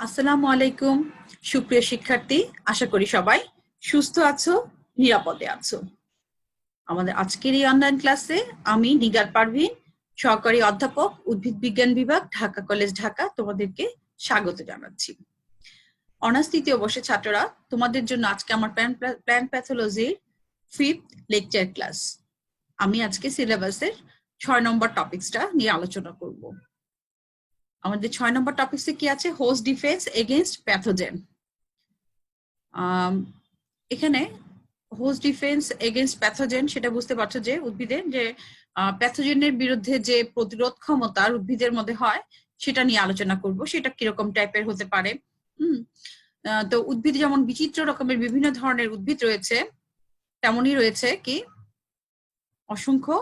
আসসালামু আলাইকুম সুপ্রিয় শিক্ষার্থী, আশা করি সবাই সুস্থ আছো, নিরাপদে আছো। আমাদের আজকের এই অনলাইন ক্লাসে আমি নিগার পারভিন, সহকারী অধ্যাপক, উদ্ভিদ বিজ্ঞান বিভাগ, ঢাকা কলেজ, ঢাকা, তোমাদেরকে স্বাগত জানাচ্ছি। অনার্স তৃতীয় বর্ষের ছাত্ররা, তোমাদের জন্য আজকে আমার প্ল্যান্ট প্যাথোলজির 5th লেকচার ক্লাস। আমি আজকে সিলেবাসের 6 নম্বর টপিকসটা নিয়ে আলোচনা করব। আমাদের 6 নম্বর টপিকসে কি আছে? Host defence against pathogen. এখানে হোস্ট ডিফেন্স এগেইনস্ট প্যাথোজেন, সেটা বুঝতে পারছো যে উদ্ভিদের যে প্যাথোজেনের বিরুদ্ধে যে প্রতিরোধ ক্ষমতা উদ্ভিদের মধ্যে হয় সেটা নিয়ে আলোচনা করব। সেটা কিরকম টাইপের হতে পারে। তো উদ্ভিদ যেমন বিচিত্র রকমের বিভিন্ন ধরনের উদ্ভিদ রয়েছে, তেমনই রয়েছে কি অসংখ্য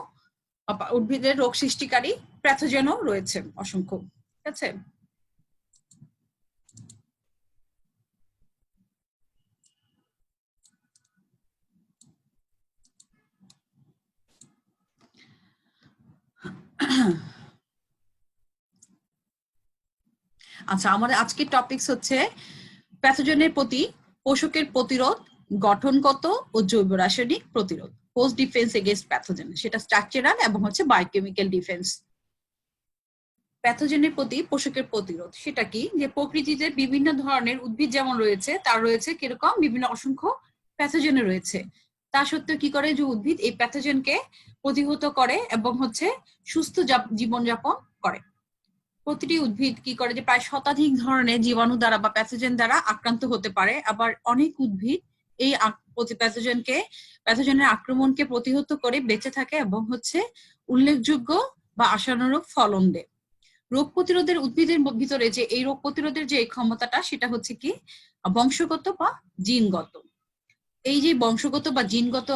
উদ্ভিদের রোগ সৃষ্টিকারী প্যাথোজেনও রয়েছে অসংখ্য। ঠিক আছে, আচ্ছা, আমাদের আজকের টপিকস হচ্ছে প্যাথোজেনের প্রতি পোষকের প্রতিরোধ, গঠনগত ও জৈব রাসায়নিক প্রতিরোধ, হোস্ট ডিফেন্স এগেইনস্ট প্যাথোজেন, সেটা স্ট্রাকচারাল এবং হচ্ছে বায়োকেমিক্যাল ডিফেন্স। প্যাথোজেনের প্রতি পোষকের প্রতিরোধ সেটা কি? যে প্রকৃতিতে বিভিন্ন ধরনের উদ্ভিদ যেমন রয়েছে, তার রয়েছে কিরকম বিভিন্ন অসংখ্য প্যাথোজেন রয়েছে। তা সত্ত্বেও কি করে যে উদ্ভিদ এই প্যাথোজেনকে প্রতিহত করে এবং হচ্ছে সুস্থ জীবনযাপন করে। প্রতিটি উদ্ভিদ কি করে যে প্রায় শতাধিক ধরনের জীবাণু দ্বারা বা প্যাথোজেন দ্বারা আক্রান্ত হতে পারে। আবার অনেক উদ্ভিদ এই প্যাথোজেনের আক্রমণকে প্রতিহত করে বেঁচে থাকে এবং হচ্ছে উল্লেখযোগ্য বা আশানুরূপ ফলন দেয়। রোগ প্রতিরোধের উদ্ভিদের ভিতরে যে এই রোগ প্রতিরোধের যে ক্ষমতাটা, সেটা হচ্ছে কি বংশগত বা জিনগত। এই যে বংশগত বা জিনগত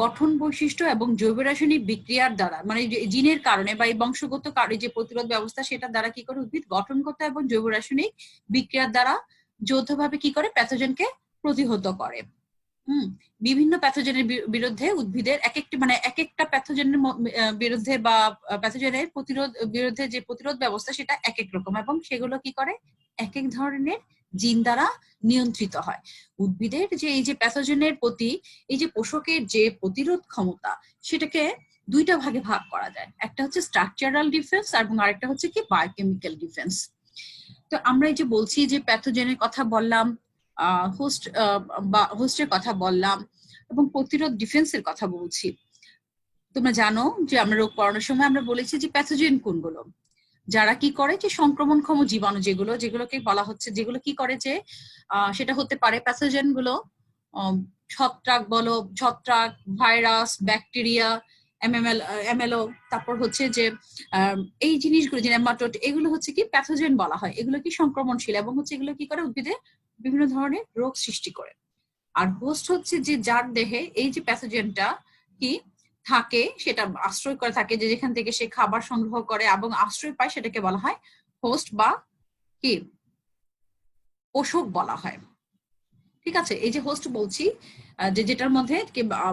গঠন বৈশিষ্ট্য এবং জৈব রাসায়নিক বিক্রিয়ার দ্বারা, মানে জিনের কারণে বা এই বংশগত যে প্রতিরোধ ব্যবস্থা, সেটার দ্বারা কি করে উদ্ভিদ গঠনগত এবং জৈব রাসায়নিক বিক্রিয়ার দ্বারা যৌথভাবে কি করে প্যাথোজেনকে প্রতিহত করে। বিভিন্ন প্যাথোজেনের বিরুদ্ধে উদ্ভিদের এক একটা প্যাথোজেনের বিরুদ্ধে বা প্যাথোজেনের বিরুদ্ধে যে প্রতিরোধ ব্যবস্থা, সেটা এক এক রকম এবং সেগুলো কি করে এক এক ধরনের জিন দ্বারা নিয়ন্ত্রিত হয়। উদ্ভিদের যে এই যে প্যাথোজেনের প্রতি এই যে পোষকের যে প্রতিরোধ ক্ষমতা, সেটাকে দুইটা ভাগে ভাগ করা যায়। একটা হচ্ছে স্ট্রাকচারাল ডিফেন্স এবং আরেকটা হচ্ছে কি বায়োকেমিক্যাল ডিফেন্স। তো আমরা এই যে বলছি যে প্যাথোজেনের কথা বললাম, হোস্টের কথা বললাম এবং প্রতিরোধ ডিফেন্সের কথা বলছি। তোমরা জানো যে আমরা রোগ পড়ানোর সময় আমরা বলেছি যে প্যাথোজেন কোনগুলো, যারা কি করে যে সংক্রমণক্ষম জীবাণু যেগুলোকে বলা হচ্ছে, যেগুলো কি করে যে সেটা হতে পারে প্যাথোজেন গুলো ছত্রাক, ভাইরাস, ব্যাকটেরিয়া, এমএলও, তারপর হচ্ছে যে এই জিনিসগুলো যে নেমাটোড, এগুলো হচ্ছে কি প্যাথোজেন বলা হয়। এগুলো কি সংক্রমণশীল এবং হচ্ছে এগুলো কি করে উদ্ভিদে বিভিন্ন ধরনের রোগ সৃষ্টি করে। আর হোস্ট হচ্ছে যে যার দেহে এই যে প্যাথোজেনটা কি থাকে, সেটা আশ্রয় করে থাকে, যে যেখান থেকে সে খাবার সংগ্রহ করে এবং আশ্রয় পায়, সেটাকে বলা হয় হোস্ট বা কি পোষক বলা হয়। ঠিক আছে, এই যে হোস্ট বলছি যে যেটার মধ্যে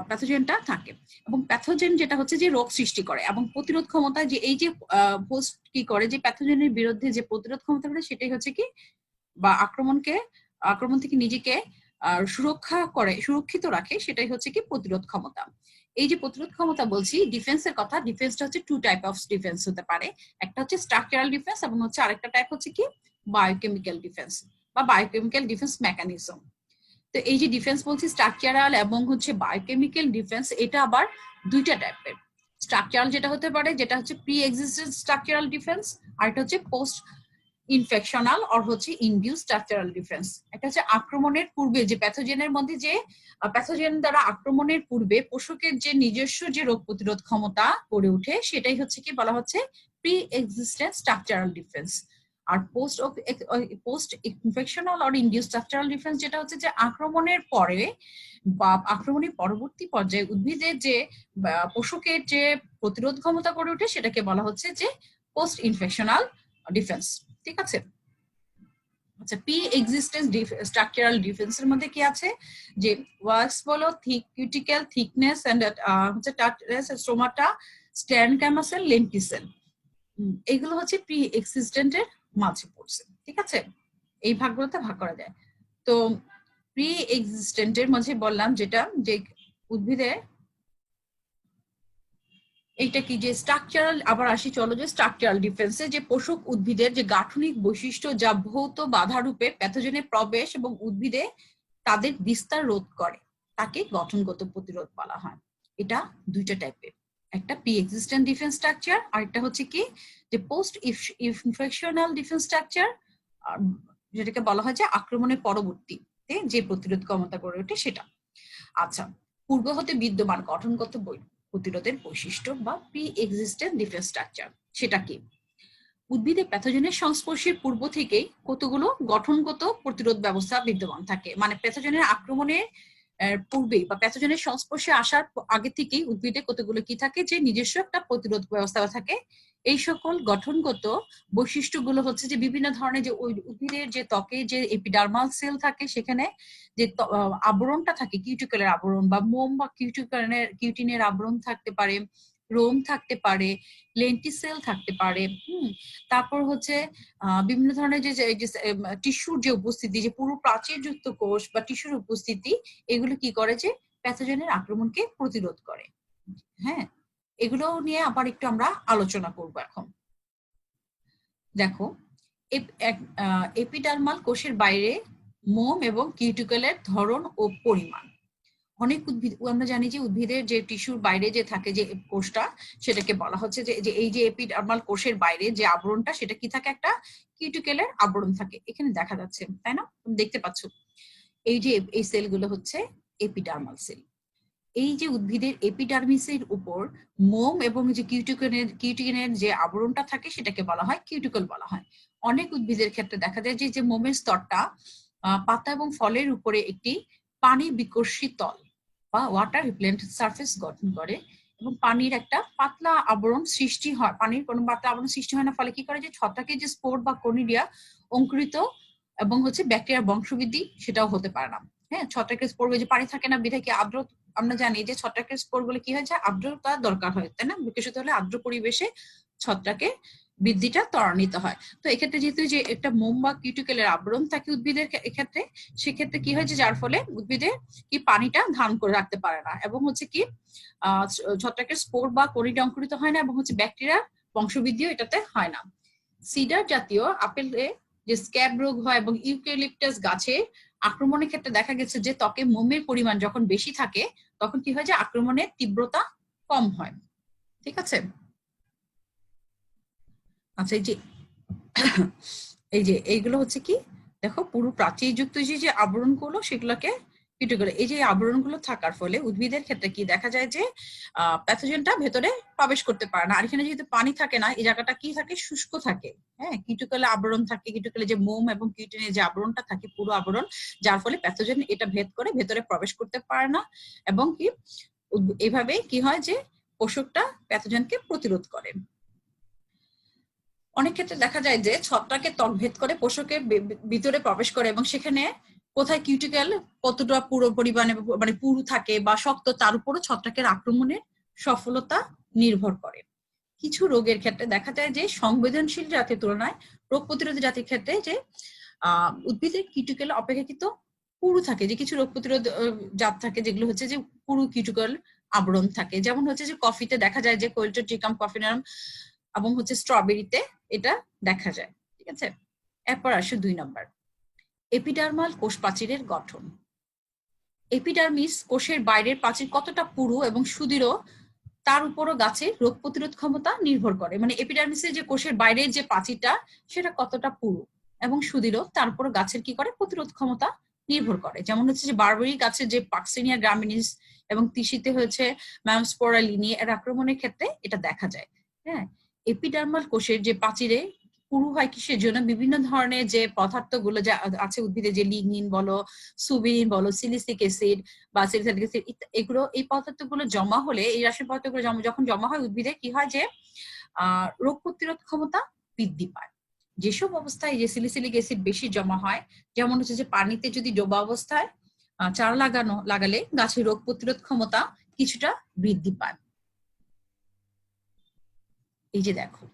প্যাথোজেনটা থাকে, এবং প্যাথোজেন যেটা হচ্ছে যে রোগ সৃষ্টি করে এবং প্রতিরোধ ক্ষমতা, যে এই যে হোস্ট কি করে যে প্যাথোজেনের বিরুদ্ধে যে প্রতিরোধ ক্ষমতা করে, সেটাই হচ্ছে কি বা আক্রমণ থেকে নিজেকে সুরক্ষিত রাখে, সেটাই হচ্ছে কি প্রতিরোধ ক্ষমতা। এই যে প্রতিরোধ ক্ষমতা বলছি, ডিফেন্সের কথা, ডিফেন্সটা হচ্ছে 2 টাইপ অফ ডিফেন্স হতে পারে। একটা হচ্ছে স্ট্রাকচারাল ডিফেন্স এবং হচ্ছে আরেকটা টাইপ হচ্ছে কি বায়োকেমিক্যাল ডিফেন্স বা বায়োকেমিক্যাল ডিফেন্স মেকানিজম। তো এই যে ডিফেন্স বলছি স্ট্রাকচারাল এবং হচ্ছে বায়োকেমিক্যাল ডিফেন্স, এটা আবার দুইটা টাইপের। স্ট্রাকচারাল যেটা হতে পারে, যেটা হচ্ছে প্রি এক্সিস্টেন্ট স্ট্রাকচারাল ডিফেন্স, আর এটা হচ্ছে পোস্ট ইনফেকশনাল আর হচ্ছে ইনডিউস স্ট্রাকচারাল ডিফেন্স। এটা হচ্ছে আক্রমণের পূর্বে যে প্যাথোজেনের মধ্যে যে প্যাথোজেন দ্বারা আক্রমণের পূর্বে পোষকের যে নিজস্ব যে রোগ প্রতিরোধ ক্ষমতা গড়ে ওঠে, সেটাই হচ্ছে কি বলা হচ্ছে প্রি এক্সিস্টেন্ট স্ট্রাকচারাল ডিফেন্স। আর পোস্ট ইনফেকশনাল আর ইনডিউস স্ট্রাকচারাল ডিফেন্স, যেটা হচ্ছে যে আক্রমণের পরে বা আক্রমণের পরবর্তী পর্যায়ে উদ্ভিদের যে পোষকের যে প্রতিরোধ ক্ষমতা গড়ে ওঠে, সেটাকে বলা হচ্ছে যে পোস্ট ইনফেকশনাল ডিফেন্স। ঠিক আছে, আচ্ছা, প্রি এক্সিস্টেন্স স্ট্রাকচারাল ডিফেন্সের মধ্যে কি আছে যে ওয়াক্স বলো, কিউটিক্যাল থিকনেস এন্ড হচ্ছে টাটনেস, স্টোমাটা, স্ট্যান্ড ক্যামাসেল, লেন্টিসেল, এগুলো হচ্ছে প্রি এক্সিস্টেন্টের মাঝে পড়ছে। ঠিক আছে, এই ভাগগুলোতে ভাগ করা যায়। তো প্রি এক্সিস্টেন্টের মধ্যে বললাম যেটা যে উদ্ভিদের এইটা কি যে স্ট্রাকচারাল, আবার আসি চলো যে স্ট্রাকচারাল ডিফারেন্সে, যে পোষক উদ্ভিদের যে গাঠনিক বৈশিষ্ট্য যা ভৌত বাধা রূপে প্যাথোজেনের প্রবেশ এবং উদ্ভিদে তাদের বিস্তার রোধ করে তাকে গঠনগত প্রতিরোধ বলা হয়। এটা দুইটা টাইপের, একটা প্রি এক্সিস্টেন্ট ডিফেন্স স্ট্রাকচার আর একটা হচ্ছে কি যে পোস্ট ইনফেকশনাল ডিফেন্স স্ট্রাকচার, যেটাকে বলা হয় যে আক্রমণের পরবর্তীতে যে প্রতিরোধ ক্ষমতা গড়ে ওঠে সেটা। আচ্ছা, পূর্ব হতে বিদ্যমান গঠনগত প্রতিরোধের বৈশিষ্ট্য বা প্রি এক্সিস্টেন্ট ডিফেন্স স্ট্রাকচার সেটা কি? উদ্ভিদে প্যাথোজেনের সংস্পর্শের পূর্ব থেকেই কতগুলো গঠনগত প্রতিরোধ ব্যবস্থা বিদ্যমান থাকে, মানে প্যাথোজেনের আক্রমণের পূর্বেই বা প্যাথোজেনের সংস্পর্শে আসার আগে থেকেই উদ্ভিদে কতগুলো কি থাকে যে নিজস্ব একটা প্রতিরোধ ব্যবস্থা থাকে। এই সকল গঠনগত বৈশিষ্ট্যগুলো হচ্ছে যে বিভিন্ন ধরনের যে উদ্ভিদের যে ত্বকে যে এপিডার্মাল সেল থাকে সেখানে যে আবরণটা থাকে কিউটিকলের আবরণ বা মোম বা কিউটিনের আবরণ থাকতে পারে, রোম থাকতে পারে, লেন্টিসেল থাকতে পারে। তারপর হচ্ছে বিভিন্ন ধরনের যে টিস্যুর যে উপস্থিতি, যে পুরো প্রাচীরযুক্ত কোষ বা টিস্যুর উপস্থিতি, এগুলো কি করে যে প্যাথোজেনের আক্রমণকে প্রতিরোধ করে। হ্যাঁ, এগুলো নিয়ে আবার একটু আমরা আলোচনা করব এখন। দেখো, এপিডার্মাল কোষের বাইরে মোম এবং কিউটিকলের ধরন ও পরিমাণ। অনেক উদ্ভিদ, আমরা জানি যে উদ্ভিদের যে টিস্যুর বাইরে যে থাকে যে কোষটা, সেটাকে বলা হচ্ছে যে এই যে এপিডার্মাল কোষের বাইরে যে আবরণটা, সেটা কি থাকে, একটা কিউটিকলের আবরণ থাকে। এখানে দেখা যাচ্ছে, তাই না? তুমি দেখতে পাচ্ছ এই যে এই সেলগুলো হচ্ছে এপিডার্মাল সেল। এই যে উদ্ভিদের এপিডার্মিসের উপর মোম এবং যে কিউটিনের যে আবরণটা থাকে সেটাকে বলা হয় কিউটিকল বলা হয়। অনেক উদ্ভিদের ক্ষেত্রে দেখা যায় যে মোমের স্তরটা পাতা এবং ফলের উপরে একটি পানি বিকর্ষী তল বা ওয়াটার রিপ্লেন্ট সারফেস গঠন করে এবং পানির একটা পাতলা আবরণ সৃষ্টি হয়। পানির কোনো পাতলা আবরণ সৃষ্টি হয় না, ফলে কি করে যে ছত্রাকের যে স্পোর বা কনিডিয়া অঙ্কুরিত এবং হচ্ছে ব্যাকটেরিয়ার বংশবৃদ্ধি সেটাও হতে পারে না। হ্যাঁ, ছত্রাকের স্পোর যে পানি থাকে না, বিধায় কি আর্দ্র, আমরা জানি যে ছত্রাকের স্পোর গুলো কি হয় যে আর্দ্রতা দরকার হয়, তাই না? বিকশিত হলে আর্দ্র পরিবেশে ছত্রাকের বৃদ্ধিটা ত্বরান্বিত হয়। তো এক্ষেত্রে যেহেতু যে একটা মোম বা কিউটিকলের আবরণ থাকে উদ্ভিদের ক্ষেত্রে, সেক্ষেত্রে কি হয় যে যার ফলে উদ্ভিদের কি পানিটা ধারণ করে রাখতে পারে না এবং হচ্ছে কি ছত্রাকের স্পোর বা কনিডা অঙ্কুরিত হয় না এবং হচ্ছে ব্যাকটেরিয়ার বংশবৃদ্ধিও এটাতে হয় না। সিডার জাতীয় আপেলে যে স্ক্যাব রোগ হয় এবং ইউক্যালিপটাস গাছে আক্রমণের ক্ষেত্রে দেখা গেছে যে ত্বকে মোমের পরিমাণ যখন বেশি থাকে তখন কি হয় যে আক্রমণের তীব্রতা কম হয়। ঠিক আছে? আচ্ছা, এই যে এইগুলো হচ্ছে কি, দেখো পুরো প্রাচীরযুক্ত যে আবরণগুলো সেগুলোকে কিউটিকল, এই যে আবরণগুলো থাকার ফলে উদ্ভিদের ক্ষেত্রে কি দেখা যায় যে প্যাথোজেনটা ভেতরে প্রবেশ করতে পারে না। আর এখানে যেহেতু পানি থাকে না, এই জায়গাটা কি থাকে, শুষ্ক থাকে। হ্যাঁ, কিউটিকলে আবরণ থাকে, কিউটিকলে যে মোম এবং কিউটিনের যে আবরণটা থাকে পুরো আবরণ, যার ফলে প্যাথোজেন এটা ভেদ করে ভেতরে প্রবেশ করতে পারে না এবং কি এইভাবে কি হয় যে পোষকটা প্যাথোজেনকে প্রতিরোধ করে। অনেক ক্ষেত্রে দেখা যায় যে ছত্রাকের ত্বক ভেদ করে পোষকের ভিতরে প্রবেশ করে এবং সেখানে কোথায় কিউটিকল কতটা পুরো পরিমাণে মানে পুরু থাকে বা শক্ত, তার উপরও ছত্রাকের আক্রমণের সফলতা নির্ভর করে। কিছু রোগের ক্ষেত্রে দেখা যায় যে সংবেদনশীল জাতের তুলনায় রোগ প্রতিরোধী জাতির ক্ষেত্রে যে উদ্ভিদের কিউটিকল অপেক্ষাকৃত পুরু থাকে, যে কিছু রোগ প্রতিরোধ জাত থাকে যেগুলো হচ্ছে যে পুরু কিউটিকল আবরণ থাকে। যেমন হচ্ছে যে কফিতে দেখা যায় যে কোয়েলটোট্রিকাম কফিনারাম এবং হচ্ছে স্ট্রবেরিতে এটা দেখা যায়। ঠিক আছে, এরপর আসে 2 নম্বর, এপিডার্মাল কোষ প্রাচীরের গঠন। এপিডার্মিস কোষের বাইরের প্রাচীর কতটা পুরু এবং সুদৃঢ় তার উপরও গাছের রোগ প্রতিরোধ ক্ষমতা নির্ভর করে। মানে এপিডার্মিসের যে কোষের বাইরের যে প্রাচীরটা সেটা কতটা পুরু এবং সুদৃঢ় তার উপর গাছের কি করে প্রতিরোধ ক্ষমতা নির্ভর করে। যেমন হচ্ছে যে বারবেরি গাছের যে পাক্সিনিয়া গ্রামিনিস এবং তিসিতে হচ্ছে ম্যামস্পোরালিনি এর আক্রমণের ক্ষেত্রে এটা দেখা যায়। হ্যাঁ, এপিডার্মাল কোষের যে প্রাচীরে পুরু হয় কিসের জন্য, বিভিন্ন ধরনের যে পদার্থগুলো যা আছে উদ্ভিদে, যে লিগনিন বলো, সুবিনিন বলো, সিলিসিক অ্যাসিড বা সিলিসাইলিক অ্যাসিড, এগুলো এই পদার্থগুলো জমা হলে, এই রাসায়নিক পদার্থগুলো যখন জমা হয় উদ্ভিদে কি হয় যে রোগ প্রতিরোধ ক্ষমতা বৃদ্ধি পায়। যেসব অবস্থায় যে সিলিসিলিক অ্যাসিড বেশি জমা হয়, যেমন হচ্ছে যে পানিতে যদি ডোবা অবস্থায় চারা লাগালে গাছের রোগ প্রতিরোধ ক্ষমতা কিছুটা বৃদ্ধি পায়। এই যে দেখো,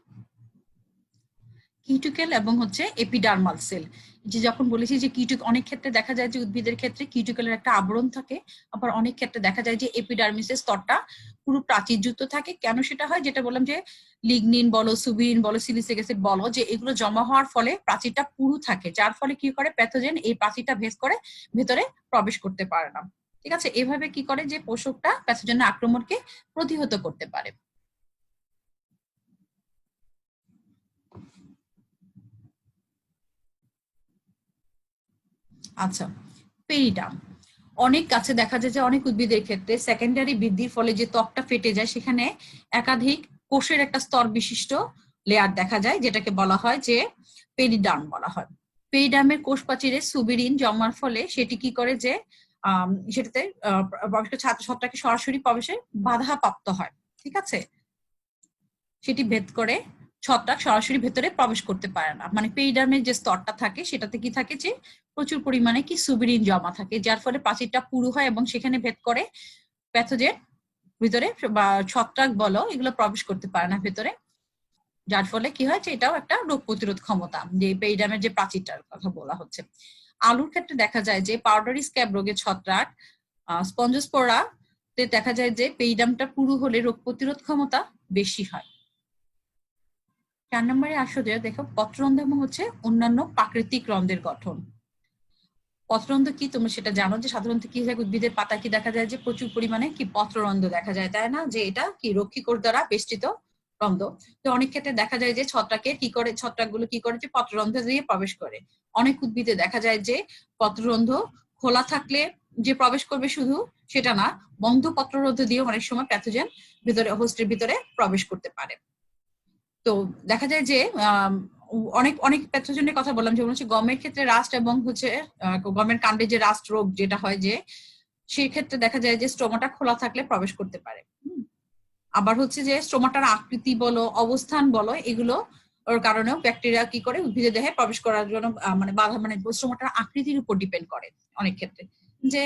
কিউটিকেল এবং হচ্ছে এপিডার্মাল সেল। যে যখন বলেছি যে অনেক ক্ষেত্রে দেখা যায় যে উদ্ভিদের ক্ষেত্রে কিউটিকেলের একটা আবরণ থাকে, আবার অনেক ক্ষেত্রে দেখা যায় যে এপিডার্মিসের স্তরটা পুরো প্রাচীরযুক্ত থাকে। কেন সেটা হয়? যেটা বললাম যে লিগনিন বলো, সুবিরিন বলো, সিলিসিক অ্যাসিড বলো, যে এগুলো জমা হওয়ার ফলে প্রাচীরটা পুরু থাকে, যার ফলে কি করে প্যাথোজেন এই প্রাচীরটা ভেদ করে ভেতরে প্রবেশ করতে পারে না। ঠিক আছে, এভাবে কি করে যে পোষকটা প্যাথোজেনের আক্রমণকে প্রতিহত করতে পারে। আচ্ছা, পেরিডার্ম। অনেক গাছে দেখা যায় যে অনেক উদ্ভিদের ক্ষেত্রে সেকেন্ডারি বৃদ্ধির ফলে যে ত্বকটা ফেটে যায়, সেখানে একাধিক কোষের একটা স্তর বিশিষ্ট লেয়ার দেখা যায়, যেটাকে বলা হয় যে পেরিডার্ম বলা হয়। পেরিডার্মের কোষ প্রাচীরে সুবিরিন জমার ফলে সেটি কি করে যে সেটাতে ছত্রাকে সরাসরি প্রবেশে বাধা প্রাপ্ত হয়। ঠিক আছে, সেটি ভেদ করে ছত্রাক সরাসরি ভেতরে প্রবেশ করতে পারে না। মানে পেরিডার্মের যে স্তরটা থাকে সেটাতে কি থাকে যে প্রচুর পরিমাণে কি সুবিরিন জমা থাকে, যার ফলে প্রাচীরটা পুরু হয় এবং সেখানে ভেদ করে প্যাথোজেন ভিতরে বা ছত্রাক বলো এগুলো প্রবেশ করতে পারে না ভেতরে, যার ফলে কি হয় যে এটাও একটা রোগ প্রতিরোধ ক্ষমতা, যে পেরিডার্মের যে প্রাচীরটার কথা বলা হচ্ছে। আলুর ক্ষেত্রে দেখা যায় যে পাউডারি স্ক্যাব রোগের ছত্রাক স্পঞ্জোস্পোরা তে দেখা যায় যে পেরিডার্মটা পুরু হলে রোগ প্রতিরোধ ক্ষমতা বেশি হয়। 4 নম্বরে আসো যে দেখো পত্ররন্ধ্র এবং হচ্ছে অন্যান্য প্রাকৃতিক রন্ধ্রের গঠন। পত্ররন্ধ্র কি তোমরা সেটা জানো যে সাধারণত কি হয়, উদ্ভিদের পাতা কি দেখা যায় যে প্রচুর পরিমাণে কি পত্ররন্ধ্র দেখা যায়, তাই না? যে এটা কি রক্ষীকোষ দ্বারা বেষ্টিত রন্ধ্র। তো অনেক ক্ষেত্রে দেখা যায় যে ছত্রাকগুলো কি করে যে পত্ররন্ধ্র দিয়ে প্রবেশ করে। অনেক উদ্ভিদে দেখা যায় যে পত্ররন্ধ্র খোলা থাকলে যে প্রবেশ করবে শুধু সেটা না, বন্ধ পত্ররন্ধ্র দিয়ে অনেক সময় প্যাথোজেন ভিতরে হোস্টের ভিতরে প্রবেশ করতে পারে। তো দেখা যায় যে অনেক অনেক প্যাথোজেনের কথা বললাম, যেমন হচ্ছে গমের ক্ষেত্রে রাস্ট এবং হচ্ছে গমের কাণ্ডে যে রাস্ট রোগ যেটা হয়, যে সেই ক্ষেত্রে দেখা যায় যে স্টোমাটা খোলা থাকলে প্রবেশ করতে পারে। আবার হচ্ছে যে স্টোমাটার আকৃতি বলো, অবস্থান বলো, এগুলো ওর কারণেও ব্যাকটেরিয়া কি করে উদ্ভিদের দেহে প্রবেশ করার জন্য মানে বাধা, মানে স্টোমাটার আকৃতির উপর ডিপেন্ড করে অনেক ক্ষেত্রে, যে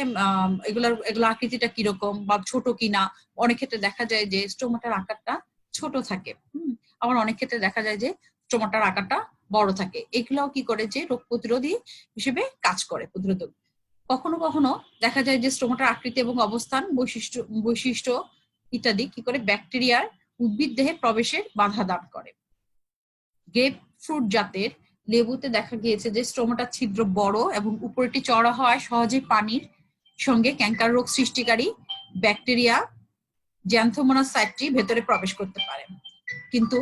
এগুলোর আকৃতিটা কিরকম বা ছোট কিনা। অনেক ক্ষেত্রে দেখা যায় যে স্টোমাটার আকারটা ছোট থাকে, আবার অনেক ক্ষেত্রে দেখা যায় যে স্টোমাটার আকারটা বড় থাকে। এগুলাও কি করে যে রোগ প্রতিরোধী হিসেবে কাজ করে, প্রতিরোধক। কখনো কখনো দেখা যায় যে স্টোমাটার আকৃতি এবং অবস্থান বৈশিষ্ট্য ইত্যাদি কি করে ব্যাকটেরিয়ার উদ্ভিদ দেহে প্রবেশের বাধা দান করে। গ্রেপ ফ্রুট জাতের লেবুতে দেখা গিয়েছে যে স্টোমাটার ছিদ্র বড় এবং উপরেটি চড়া হওয়ায় সহজে পানির সঙ্গে ক্যান্সার রোগ সৃষ্টিকারী ব্যাকটেরিয়া জ্যান্থোমোনাস সাইটটি ভেতরে প্রবেশ করতে পারে। কিন্তু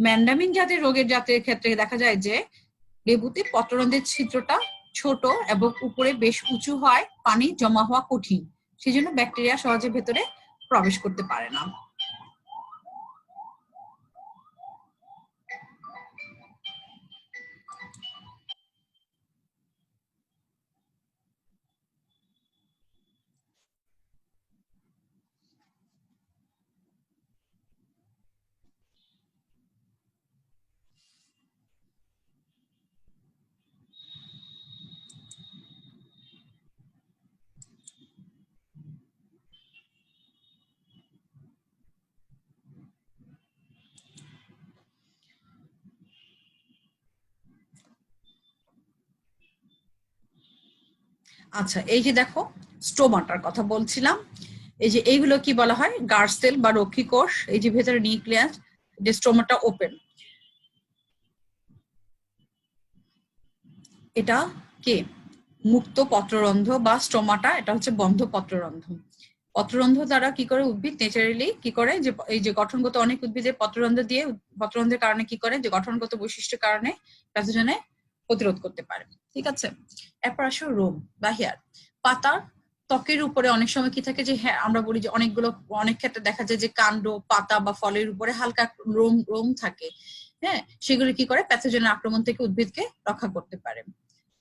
ম্যান্ডামিন জাতের ক্ষেত্রে দেখা যায় যে লেবুতে পত্ররন্ধ্রের ছিদ্রটা ছোট এবং উপরে বেশ উঁচু হয়, পানি জমা হওয়া কঠিন, সেজন্য ব্যাকটেরিয়া সহজে ভেতরে প্রবেশ করতে পারে না। আচ্ছা, এই যে দেখো স্টোমাটার কথা বলছিলাম, এই যে এইগুলো কি বলা হয়, গার্ড সেল বা রক্ষী কোষ। এই যে ভেতরে নিউক্লিয়াস, যে স্টোমাটা ওপেন, এটা কে মুক্ত পত্ররন্ধ্র বা স্টোমাটা, এটা হচ্ছে বন্ধ পত্ররন্ধ্র। পত্ররন্ধ্র দ্বারা কি করে উদ্ভিদ ন্যাচারালি কি করে যে এই যে গঠনগত অনেক উদ্ভিদের পত্ররন্ধ্রের কারণে কি করে যে গঠনগত বৈশিষ্ট্যের কারণে প্যাথোজেনে প্রতিরোধ করতে পারে। ঠিক আছে, এরপর আসো রোম বা হেয়ার। পাতার ত্বকের উপরে অনেক সময় কি থাকে যে হ্যাঁ আমরা বলি যে অনেক ক্ষেত্রে দেখা যায় যে কাণ্ড, পাতা বা ফলের উপরে হালকা রোম রোম থাকে। হ্যাঁ, সেগুলো কি করে প্যাথোজেনের আক্রমণ থেকে উদ্ভিদকে রক্ষা করতে পারে।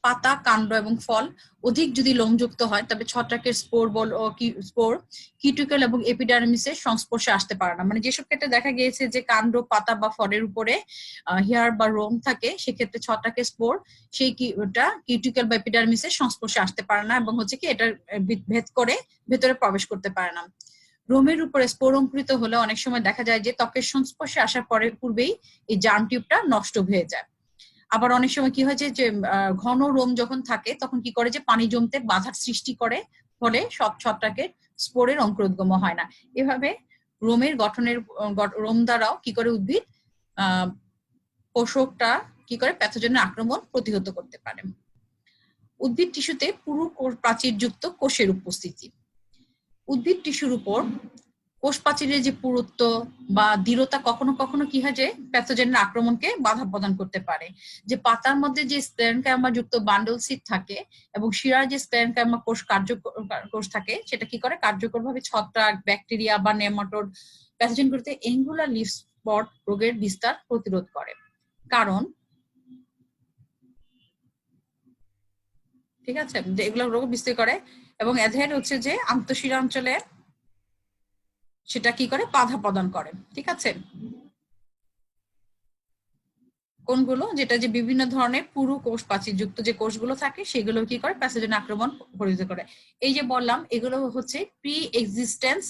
পাতা, কাণ্ড এবং ফল অধিক যদি লোমযুক্ত হয় তবে ছত্রাকের স্পোর কিউটিকল এবং এপিডার্মিসের সংস্পর্শে আসতে পারে না। মানে যেসব ক্ষেত্রে দেখা গিয়েছে যে কাণ্ড, পাতা বা ফলের উপরে হেয়ার বা রোম থাকে, সেক্ষেত্রে ছত্রাকের স্পোর সেই কিউটিকল বা এপিডার্মিসের সংস্পর্শে আসতে পারে না এবং হচ্ছে কি এটা ভেদ করে ভেতরে প্রবেশ করতে পারে না। রোমের উপরে স্পোর অঙ্কুরিত হলে অনেক সময় দেখা যায় যে ত্বকের সংস্পর্শে আসার পূর্বেই এই জার্ম টিউবটা নষ্ট হয়ে যায়। আবার অনেক সময় কি হয় যে ঘন রোম যখন থাকে তখন কি করে যে পানি জমতে বাধার সৃষ্টি করে, ফলে সব ছত্রাকের স্পোরের অঙ্কুরোদ্গম হয় না। এভাবে রোমের গঠনের রোম দ্বারাও কি করে উদ্ভিদ পোষকটা কি করে প্যাথোজেনের আক্রমণ প্রতিহত করতে পারে। উদ্ভিদ টিস্যুতে পুরু প্রাচীরযুক্ত কোষের উপস্থিতি। উদ্ভিদ টিস্যুর উপর কোষ প্রাচীরের যে পুরুত্ব বা দৃঢ়তা কখনো কখনো কি হয় যে প্যাথোজেনের আক্রমণকে বাধা প্রদান করতে পারে। যে পাতার মধ্যে যে স্ক্লেরেনকাইমা যুক্ত বান্ডল সিট থাকে এবং শিরার যে স্ক্লেরেনকাইমা কোষ থাকে সেটা কি করে কার্যকরভাবে ছত্রাক, ব্যাকটেরিয়া বা নেমাটোড প্যাথোজেনগুলোতে এঙ্গুলার লিফ স্পট রোগের বিস্তার প্রতিরোধ করে। কারণ ঠিক আছে, যে এগুলো রোগ বিস্তার করে এবং এদের হচ্ছে যে আন্তঃশিরা অঞ্চলে সেটা কি করে বাধা প্রদান করে। ঠিক আছে, কোনগুলো যেটা যে বিভিন্ন ধরনের পুরু কোষ প্রাচীরযুক্ত যে কোষগুলো থাকে সেগুলো কি করে প্যাথোজেন আক্রমণ প্রতিরোধ করে। এই যে বললাম এগুলো হচ্ছে প্রি এক্সিস্টেন্স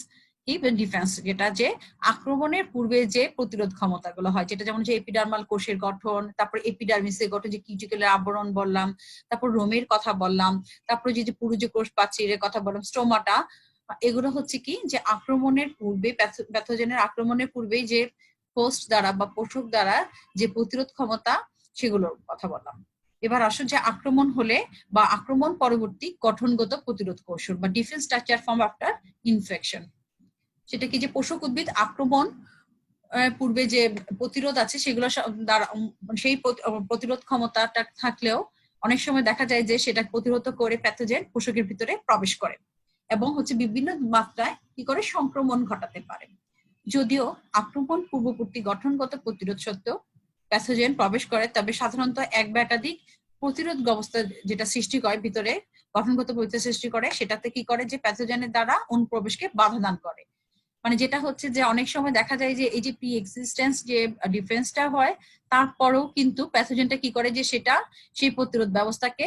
ডিফেন্স, যেটা যে আক্রমণের পূর্বে যে প্রতিরোধ ক্ষমতাগুলো হয়, যেটা যেমন যে এপিডার্মাল কোষের গঠন, তারপর এপিডার্মিসের গঠন যে কিউটিকুলার আবরণ বললাম, তারপর রোমের কথা বললাম, তারপর যে পুরু যে কোষ প্রাচীরের কথা বললাম, স্টোমাটা, এগুলো হচ্ছে কি যে আক্রমণের পূর্বে প্যাথোজেনের আক্রমণের পূর্বেই যে হোস্ট দ্বারা বা পোষক দ্বারা যে প্রতিরোধ ক্ষমতা সেগুলোর কথা বললাম। এবার আসুন যে আক্রমণ হলে বা আক্রমণ পরবর্তী গঠনগত প্রতিরোধ কৌশল বা defence structure form after infection. সেটা কি যে পোষক উদ্ভিদ আক্রমণ পূর্বে যে প্রতিরোধ আছে সেগুলো দ্বারা সেই প্রতিরোধ ক্ষমতাটা থাকলেও অনেক সময় দেখা যায় যে সেটা প্রতিরোধ করে প্যাথোজেন পোষকের ভিতরে প্রবেশ করে এবং হচ্ছে বিভিন্ন মাত্রায় কি করে সংক্রমণ ঘটাতে পারে। যদিও আক্রমণ পূর্ববর্তী গঠনগত প্রতিরোধ সত্ত্বেও প্যাথোজেন প্রবেশ করে, তবে সাধারণত এক বা একাধিক প্রতিরোধ ব্যবস্থা যেটা সৃষ্টি করে ভিতরে গঠনগত প্রতিরোধ সৃষ্টি করে, সেটাতে কি করে যে প্যাথোজেনের দ্বারা অনুপ্রবেশকে বাধা দান করে। মানে যেটা হচ্ছে যে অনেক সময় দেখা যায় যে এই যে প্রি এক্সিস্টেন্স যে ডিফেন্সটা হয় তারপরেও কিন্তু প্যাথোজেনটা কি করে যে সেটা সেই প্রতিরোধ ব্যবস্থাকে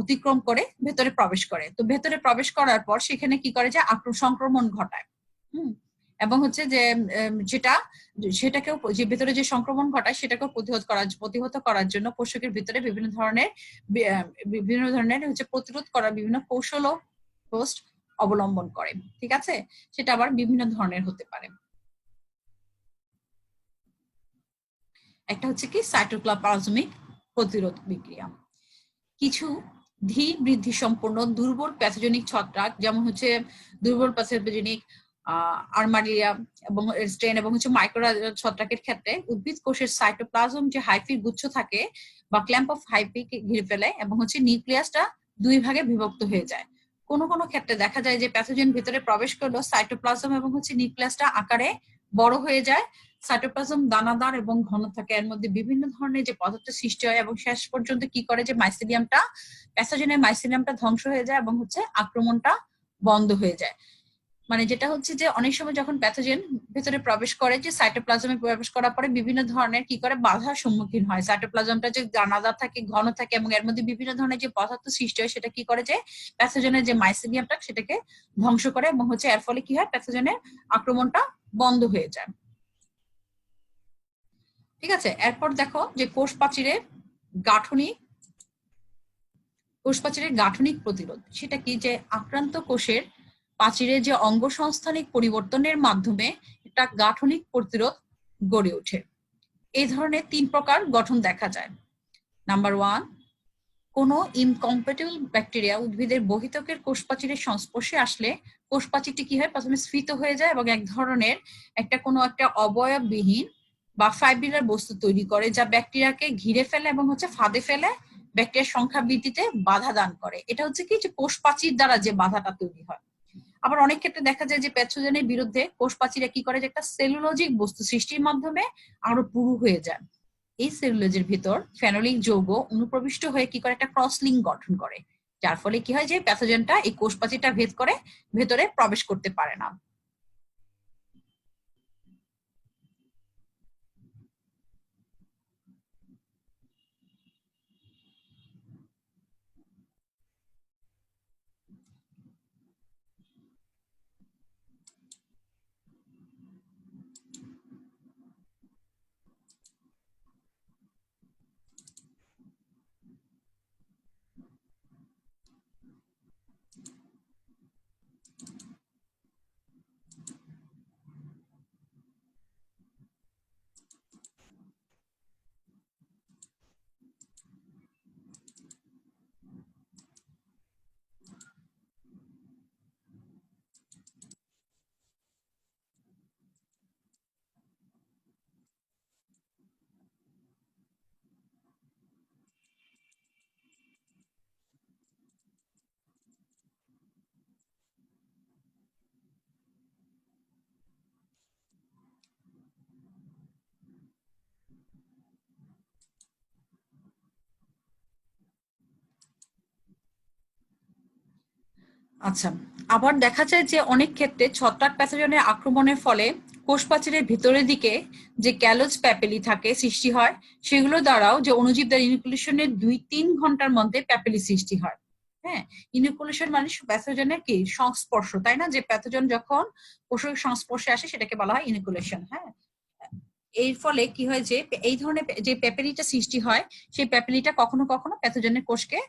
অতিক্রম করে ভেতরে প্রবেশ করে। তো ভেতরে প্রবেশ করার পর সেখানে কি করে যে সংক্রমণ ঘটায়। এবং হচ্ছে যে সেটাকেও যে ভেতরে যে সংক্রমণ ঘটায় সেটাকেও প্রতিহত করার জন্য পোষকের ভিতরে বিভিন্ন ধরনের হচ্ছে প্রতিরোধ করার বিভিন্ন কৌশল হোস্ট অবলম্বন করে। ঠিক আছে, সেটা আবার বিভিন্ন ধরনের হতে পারে। একটা হচ্ছে কি সাইটোপ্লাজমিক প্রতিরোধ বিক্রিয়া। কিছু ধীর বৃদ্ধি সম্পন্ন দুর্বল প্যাথোজেনিক ছত্রাক, যেমন হচ্ছে দুর্বল প্যাথোজেনিক আর্মারিয়া এবং স্ট্রেন এবং হচ্ছে মাইক্রো ছত্রাকের ক্ষেত্রে উদ্ভিদ কোষের সাইটোপ্লাজম যে হাইফির গুচ্ছ থাকে বা ক্ল্যাম্প অফ হাইফি ঘিরে ফেলে এবং হচ্ছে নিউক্লিয়াসটা দুই ভাগে বিভক্ত হয়ে যায়। কোনো কোনো ক্ষেত্রে দেখা যায় যে প্যাথোজেন ভিতরে প্রবেশ করলেও সাইটোপ্লাজম এবং হচ্ছে নিউক্লিয়াসটা আকারে বড় হয়ে যায়। সাইটোপ্লাজম দানাদার এবং ঘন থাকে, এর মধ্যে বিভিন্ন ধরনের যে পদার্থ সৃষ্টি হয় এবং শেষ পর্যন্ত কি করে যে মাইসিলিয়ামটা প্যাথোজেনের মাইসিলিয়ামটা ধ্বংস হয়ে যায় এবং হচ্ছে আক্রমণটা বন্ধ হয়ে যায়। মানে যেটা হচ্ছে যে অনেক সময় যখন প্যাথোজেন ভেতরে প্রবেশ করে যে সাইটোপ্লাজমে প্রবেশ করার পরে বিভিন্ন ধরনের কি করে বাধার সম্মুখীন হয়। সাইটোপ্লাজমটা যে দানাদার থাকে, ঘন থাকে এবং এর মধ্যে বিভিন্ন ধরনের যে পদার্থ সৃষ্টি হয় সেটা কি করে যে প্যাথোজেনের যে মাইসিলিয়ামটা সেটাকে ধ্বংস করে এবং হচ্ছে এর ফলে কি হয় প্যাথোজেনের আক্রমণটা বন্ধ হয়ে যায়। ঠিক আছে, এরপর দেখো যে কোষ প্রাচীরের গাঠনিক প্রতিরোধ। সেটা কি যে আক্রান্ত কোষের প্রাচীরের যে অঙ্গসংস্থানিক পরিবর্তনের মাধ্যমে একটা গাঠনিক প্রতিরোধ গড়ে ওঠে। এই ধরনের 3 প্রকার গঠন দেখা যায়। নাম্বার 1, কোনো ইনকম্প্যাটিবল ব্যাকটেরিয়া উদ্ভিদের বহিতকের কোষ প্রাচীরের সংস্পর্শে আসলে কোষ প্রাচীরটি কি হয় প্রথমে স্ফীত হয়ে যায় এবং এক ধরনের কোনো একটা অবয়ববিহীন বা ফাইব্রিলার বস্তু তৈরি করে যা ব্যাকটেরিয়াকে ঘিরে ফেলে এবং হচ্ছে ফাঁদে ফেলে ব্যাকটেরিয়ার সংখ্যা বৃদ্ধিতে বাধা দান করে। এটা হচ্ছে কি যে কোষ প্রাচীর দ্বারা যে বাধাটা তৈরি হয়। আবার অনেক ক্ষেত্রে দেখা যায় যে প্যাথোজেনের বিরুদ্ধে কোষ প্রাচীরে কি করে যে একটা সেলুলোজিক বস্তু সৃষ্টির মাধ্যমে আরো পুরু হয়ে যায়। এই সেলুলোজের ভিতর ফেনোলিক যৌগ অনুপ্রবিষ্ট হয়ে কি করে একটা ক্রস লিঙ্ক গঠন করে, যার ফলে কি হয় যে প্যাথোজেনটা এই কোষ প্রাচীরটা ভেদ করে ভেতরে প্রবেশ করতে পারে না। আচ্ছা, আবার দেখা যায় যে অনেক ক্ষেত্রে ছত্রাক প্যাথোজেনের আক্রমণের ফলে কোষ প্রাচীরের ভিতরের দিকে যে ক্যালোজ প্যাপেলি থাকে সৃষ্টি হয়, সেগুলো দ্বারাও যে অণুজীবদের ইনকুলেশনের 2-3 ঘন্টার মধ্যে প্যাপেলি সৃষ্টি হয়। হ্যাঁ, ইনকুলেশন মানে প্যাথোজেনের কি সংস্পর্শ, তাই না? যে প্যাথোজেন যখন কোষের সংস্পর্শে আসে সেটাকে বলা হয় ইনকুলেশন। হ্যাঁ, এর ফলে কি হয় যে এই ধরনের যে প্যাপেলিটা সৃষ্টি হয়, সেই প্যাপেলিটা কখনো কখনো প্যাথোজেনের কোষকে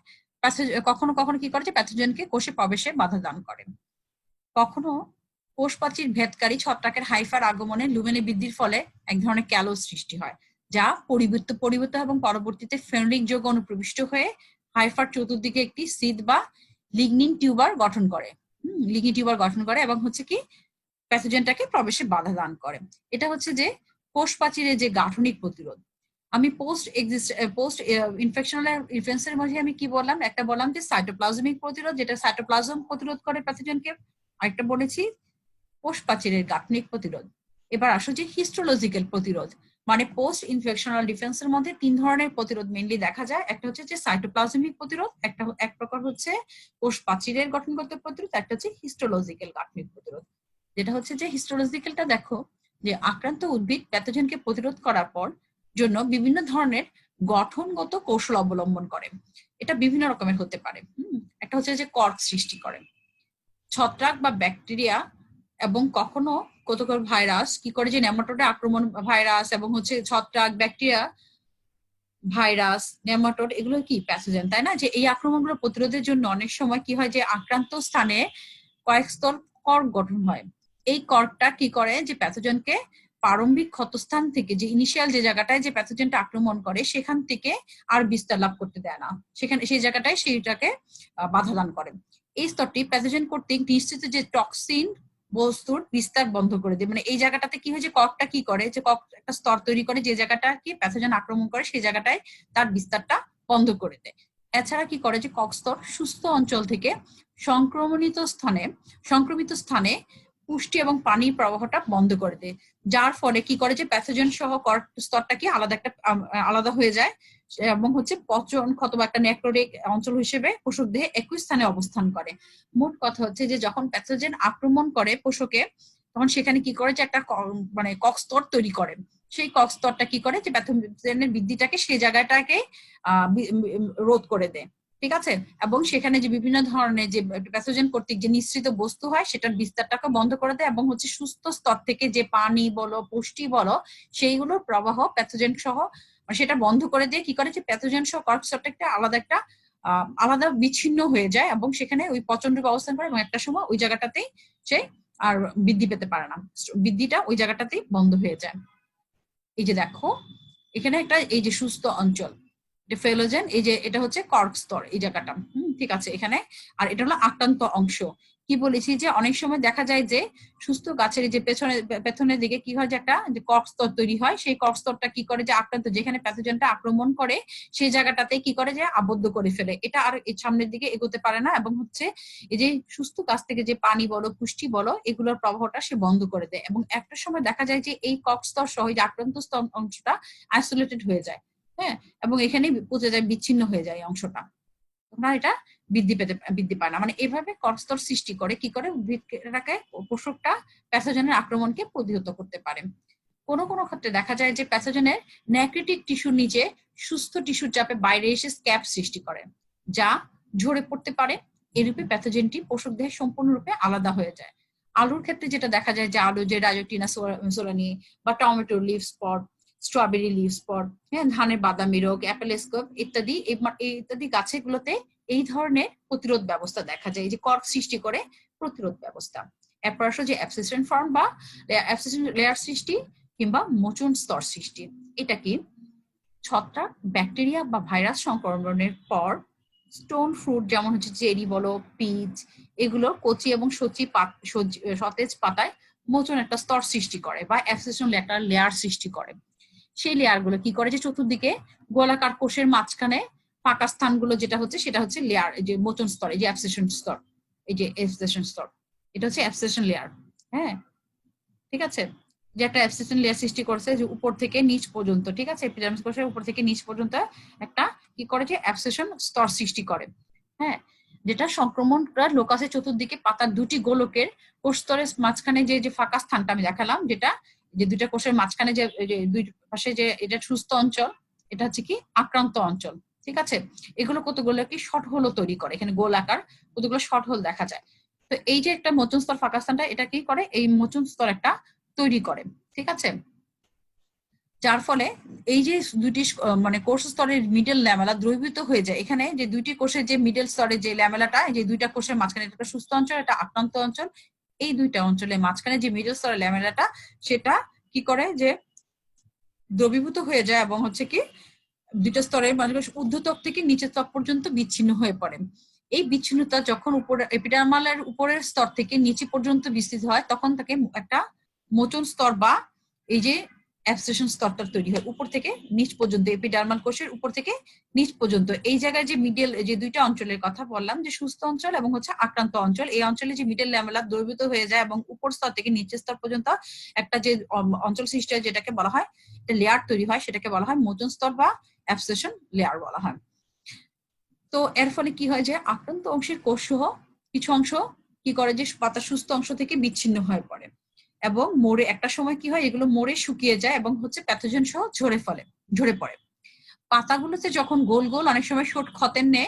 কখনো কখনো কি করে যে প্যাথোজেনকে কোষে প্রবেশে বাধা দান করে। কখনো কোষ প্রাচীর ভেদকারী ছত্রাকের হাইফার আগমনে লুমেনে বৃদ্ধির ফলে এক ধরনের ক্যালোজ সৃষ্টি হয়, যা পরিবর্তিত এবং পরবর্তীতে ফেনোলিক যৌগ অনুপ্রবিষ্ট হয়ে হাইফার চতুর্দিকে একটি সিদ বা লিগনিন টিউবার গঠন করে। লিগনিন টিউবার গঠন করে এবং হচ্ছে কি প্যাথোজেনটাকে প্রবেশে বাধা দান করে। এটা হচ্ছে যে কোষ প্রাচীরের যে গাঠনিক প্রতিরোধ। আমি পোস্ট ইনফেকশনাল ইনফ্লুয়েন্সের মধ্যে আমি কি বললাম, একটা বললাম যে সাইটোপ্লাজমিক প্রতিরোধ, যেটা সাইটোপ্লাজম প্রতিরোধ করে প্যাথোজেনকে, আরেকটা বলেছি কোষ প্রাচীরের গাঠনিক প্রতিরোধ। এবার আসো যে হিস্টোলজিক্যাল প্রতিরোধ, মানে পোস্ট ইনফেকশনাল ডিফেন্সের মধ্যে 3 ধরনের প্রতিরোধ মেইনলি দেখা যায়। একটা হচ্ছে যে সাইটোপ্লাজমিক প্রতিরোধ, একটা এক প্রকার হচ্ছে কোষ প্রাচীরের গঠনগত প্রতিরোধ, একটা হচ্ছে হিস্টোলজিক্যাল গাঠনিক প্রতিরোধ। যেটা হচ্ছে যে হিস্টোলজিক্যালটা দেখো যে আক্রান্ত উদ্ভিদ প্যাথোজেনকে প্রতিরোধ করার পর জন্য বিভিন্ন ধরনের গঠনগত কৌশল অবলম্বন করে। এটা বিভিন্ন রকমের হতে পারে। একটা হচ্ছে যে কর্ক সৃষ্টি করে, ছত্রাক বা ব্যাকটেরিয়া এবং কখনো কতকর ভাইরাস কি করে যে নেমাটোডে আক্রমণ, ভাইরাস এবং হচ্ছে ছত্রাক, ব্যাকটেরিয়া, ভাইরাস, নেমাটোড এগুলো কি প্যাথোজেন, তাই না? যে এই আক্রমণগুলো প্রতিরোধের জন্য অনেক সময় কি হয় যে আক্রান্ত স্থানে কয়েক স্তর কর্ক গঠন হয়। এই কর্কটা কি করে যে প্যাথোজেনকে প্রারম্ভিক ক্ষতস্থান থেকে, যে ইনিশিয়াল যে জায়গাটায় যে প্যাথোজেনটা আক্রমণ করে সেখান থেকে আর বিস্তার লাভ করতে দেয় না, সেখানে সেই জায়গাটায় সেইটাকে বাধা দান করে। এই স্তরটি প্যাথোজেন কর্তৃক নিশ্চিত যে টক্সিন বস্তুর বিস্তার বন্ধ করে দেয়। মানে এই জায়গাটাতে কি হয় যে কর্কটা কি করে যে কর্ক একটা স্তর তৈরি করে, যে জায়গাটা কি প্যাথোজেন আক্রমণ করে সেই জায়গাটায় তার বিস্তারটা বন্ধ করে দেয়। এছাড়া কি করে যে কর্ক স্তর সুস্থ অঞ্চল থেকে সংক্রমিত স্থানে পুষ্টি এবং পানির প্রবাহটা বন্ধ করে দেয়, যার ফলে কি করে যে প্যাথোজেন সহ কর্ক স্তরটা কি আলাদা হয়ে যায় এবং হচ্ছে পচন ক্ষত বা একটা নেক্রোটিক অঞ্চল হিসেবে পোষক দেহে একই স্থানে অবস্থান করে। মোট কথা হচ্ছে যে যখন প্যাথোজেন আক্রমণ করে পোষকে, তখন সেখানে কি করে যে একটা মানে কক স্তর তৈরি করে। সেই কক স্তরটা কি করে যে প্যাথোজেনের বৃদ্ধিটাকে সেই জায়গাটাকে রোধ করে দেয়। ঠিক আছে, এবং সেখানে যে বিভিন্ন ধরনের যে প্যাথোজেন কর্তৃক যে নিঃসৃত বস্তু হয় সেটার বিস্তারটাকে বন্ধ করে দেয় এবং হচ্ছে সুস্থ স্তর থেকে যে পানি বলো পুষ্টি বলো সেইগুলোর প্রবাহ প্যাথোজেন সহ সেটা বন্ধ করে দিয়ে কি করে যে প্যাথোজেন সহ কর্ক স্তরটা আলাদা বিচ্ছিন্ন হয়ে যায় এবং সেখানে ওই পচনরূপ অবস্থান করে এবং একটা সময় ওই জায়গাটাতেই সে আর বৃদ্ধি পেতে পারে না, বৃদ্ধিটা ওই জায়গাটাতেই বন্ধ হয়ে যায়। এই যে দেখো এখানে একটা এই যে সুস্থ অঞ্চল ফেলোজেন, এই যে এটা হচ্ছে কর্ক স্তর এই জায়গাটা। ঠিক আছে এখানে, আর এটা হলো আক্রান্ত অংশ। কি বলেছি যে অনেক সময় দেখা যায় যে সুস্থ গাছের যে পেছনের দিকে কি হয় যে একটা যে কর্ক স্তর তৈরি হয়, সেই কর্ক স্তরটা কি করে যে আক্রান্ত যেখানে প্যাথোজেনটা আক্রমণ করে সেই জায়গাটাতে কি করে যে আবদ্ধ করে ফেলে, এটা আর এই সামনের দিকে এগোতে পারে না এবং হচ্ছে এই যে সুস্থ গাছ থেকে যে পানি বলো পুষ্টি বলো এগুলোর প্রবাহটা সে বন্ধ করে দেয় এবং একটা সময় দেখা যায় যে এই কর্ক স্তর সহ যে আক্রান্ত স্তর অংশটা আইসোলেটেড হয়ে যায়। হ্যাঁ, এবং এখানেই পচে যায়, বিচ্ছিন্ন হয়ে যায় অংশটা, তোমরা এটা বৃদ্ধি পায় না। মানে এভাবে কর্কস্তর সৃষ্টি করে কি করে উদ্ভিদটাকে পোষকটা প্যাথোজেনের আক্রমণকে প্রতিহত করতে পারে। কোনো কোনো ক্ষেত্রে দেখা যায় যে প্যাথোজেনের নেক্রিটিক টিস্যুর নিচে সুস্থ টিস্যুর চাপে বাইরে এসে স্ক্যাব সৃষ্টি করে, যা ঝরে পড়তে পারে। এরূপে প্যাথোজেনটি পোষক দেহে সম্পূর্ণরূপে আলাদা হয়ে যায়। আলুর ক্ষেত্রে যেটা দেখা যায় যে আলু যে রাইজোটিনা সোলানি বা tomato leaf spot, strawberry leaf spot, হ্যাঁ, ধানের বাদামি রোগ, অ্যাপেলেস্কোপ ইত্যাদি ইত্যাদি গাছেগুলোতে এই ধরনের প্রতিরোধ ব্যবস্থা দেখা যায়, যে কর্ক সৃষ্টি করে প্রতিরোধ ব্যবস্থা। এরপর আসো যে অ্যাবসিসেন্ট ফর্ম বা অ্যাবসিসেন্ট লেয়ার সৃষ্টি কিংবা মোচন স্তর সৃষ্টি। এটা কি ছত্রাক, ব্যাকটেরিয়া বা ভাইরাস সংক্রমণের পর স্টোন ফ্রুট যেমন হচ্ছে চেরি বলো, পিচ, এগুলো কচি এবং সতেজ পাতায় মোচন একটা স্তর সৃষ্টি করে বা অ্যাবসিসেন্ট একটা লেয়ার সৃষ্টি করে। সেই লেয়ার গুলো কি করে যে চতুর্দিকে গোলাকার কোষের মাঝখানে ফাঁকা স্থানগুলো যেটা হচ্ছে সেটা হচ্ছে লেয়ার, এই যে মোচন স্তর, এই যে অ্যাবসিসেন্ট স্তর, এই যে অ্যাবসিসেন্ট স্তর, এটা হচ্ছে অ্যাবসিসেন্ট লেয়ার। হ্যাঁ, ঠিক আছে, যে একটা অ্যাবসিসেন্ট লেয়ার সৃষ্টি করছে যে উপর থেকে নিচ পর্যন্ত, ঠিক আছে, এপিডার্মিস কোষের উপর থেকে নিচ পর্যন্ত একটা কি করে যে অ্যাবসিসেন্ট স্তর সৃষ্টি করে। হ্যাঁ, যেটা সংক্রমণটা লোকাসের চতুর্দিকে পাতার দুটি গোলকের কোষ স্তরের মাঝখানে যে ফাঁকা স্থানটা আমি দেখালাম, যেটা যে দুইটা কোষের মাঝখানে যে দুই পাশে যে এটা সুস্থ অঞ্চল, এটা হচ্ছে কি আক্রান্ত অঞ্চল। ঠিক আছে, এগুলো কতগুলো কি শর্ট হোলও তৈরি করে, এখানে গোল আকার কতগুলো শর্ট হোল দেখা যায়। তো এই যে একটা মোচন স্তর ফাঁকা স্থানটা, এটা কি করে, এই মোচন স্তর একটা তৈরি করে। ঠিক আছে, যার ফলে এই যে দুটি মানে কোষ স্তরের মিডল ল্যামেলা দ্রবীভূত হয়ে যায়। এখানে যে দুইটি কোষের যে মিডল স্তরের যে ল্যামেলাটা, যে দুইটা কোষের মাঝখানে একটা সুস্থ অঞ্চল, এটা আক্রান্ত অঞ্চল, এই দুইটা অঞ্চলের মাঝখানে যে মিডল স্তরের ল্যামেলাটা, সেটা কি করে যে দ্রবীভূত হয়ে যায় এবং হচ্ছে কি দুইটা স্তরের মানে ঊর্ধ্বত্বক থেকে নিচের ত্বক পর্যন্ত বিচ্ছিন্ন হয়ে পড়ে। এই বিচ্ছিন্নতা যখন উপরে এপিডার্মালের উপরের স্তর থেকে নিচে পর্যন্ত বিস্তৃত হয়, তখন তাকে একটা মোচন স্তর বা এই যে অ্যাবসেশন স্তরটা তৈরি হয় উপর থেকে নিচ পর্যন্ত, এপিডার্মাল কোষের উপর থেকে নিচ পর্যন্ত। এই জায়গায় যে মিডল যে দুইটা অঞ্চলের কথা বললাম, যে সুস্থ অঞ্চল এবং হচ্ছে আক্রান্ত অঞ্চল, এই অঞ্চলে যে মিডল ল্যামেলা দ্রবীভূত হয়ে যায় এবং উপর স্তর থেকে নিচের স্তর পর্যন্ত একটা যে অঞ্চল সৃষ্টি হয়, যেটাকে বলা হয় একটা লেয়ার তৈরি হয়, সেটাকে বলা হয় মোচন স্তর বা অ্যাবসেশন লেয়ার বলা হয়। তো এর ফলে কি হয় যে আক্রান্ত অংশের কোষ সহ কিছু অংশ কি করে যে পাতার সুস্থ অংশ থেকে বিচ্ছিন্ন হয়ে পড়ে এবং মরে একটা সময় কি হয়, এগুলো মরে শুকিয়ে যায় এবং হচ্ছে প্যাথোজেন সহ ঝরে পড়ে। পাতাগুলোতে যখন গোল গোল অনেক সময় শর্ট ক্ষতের নে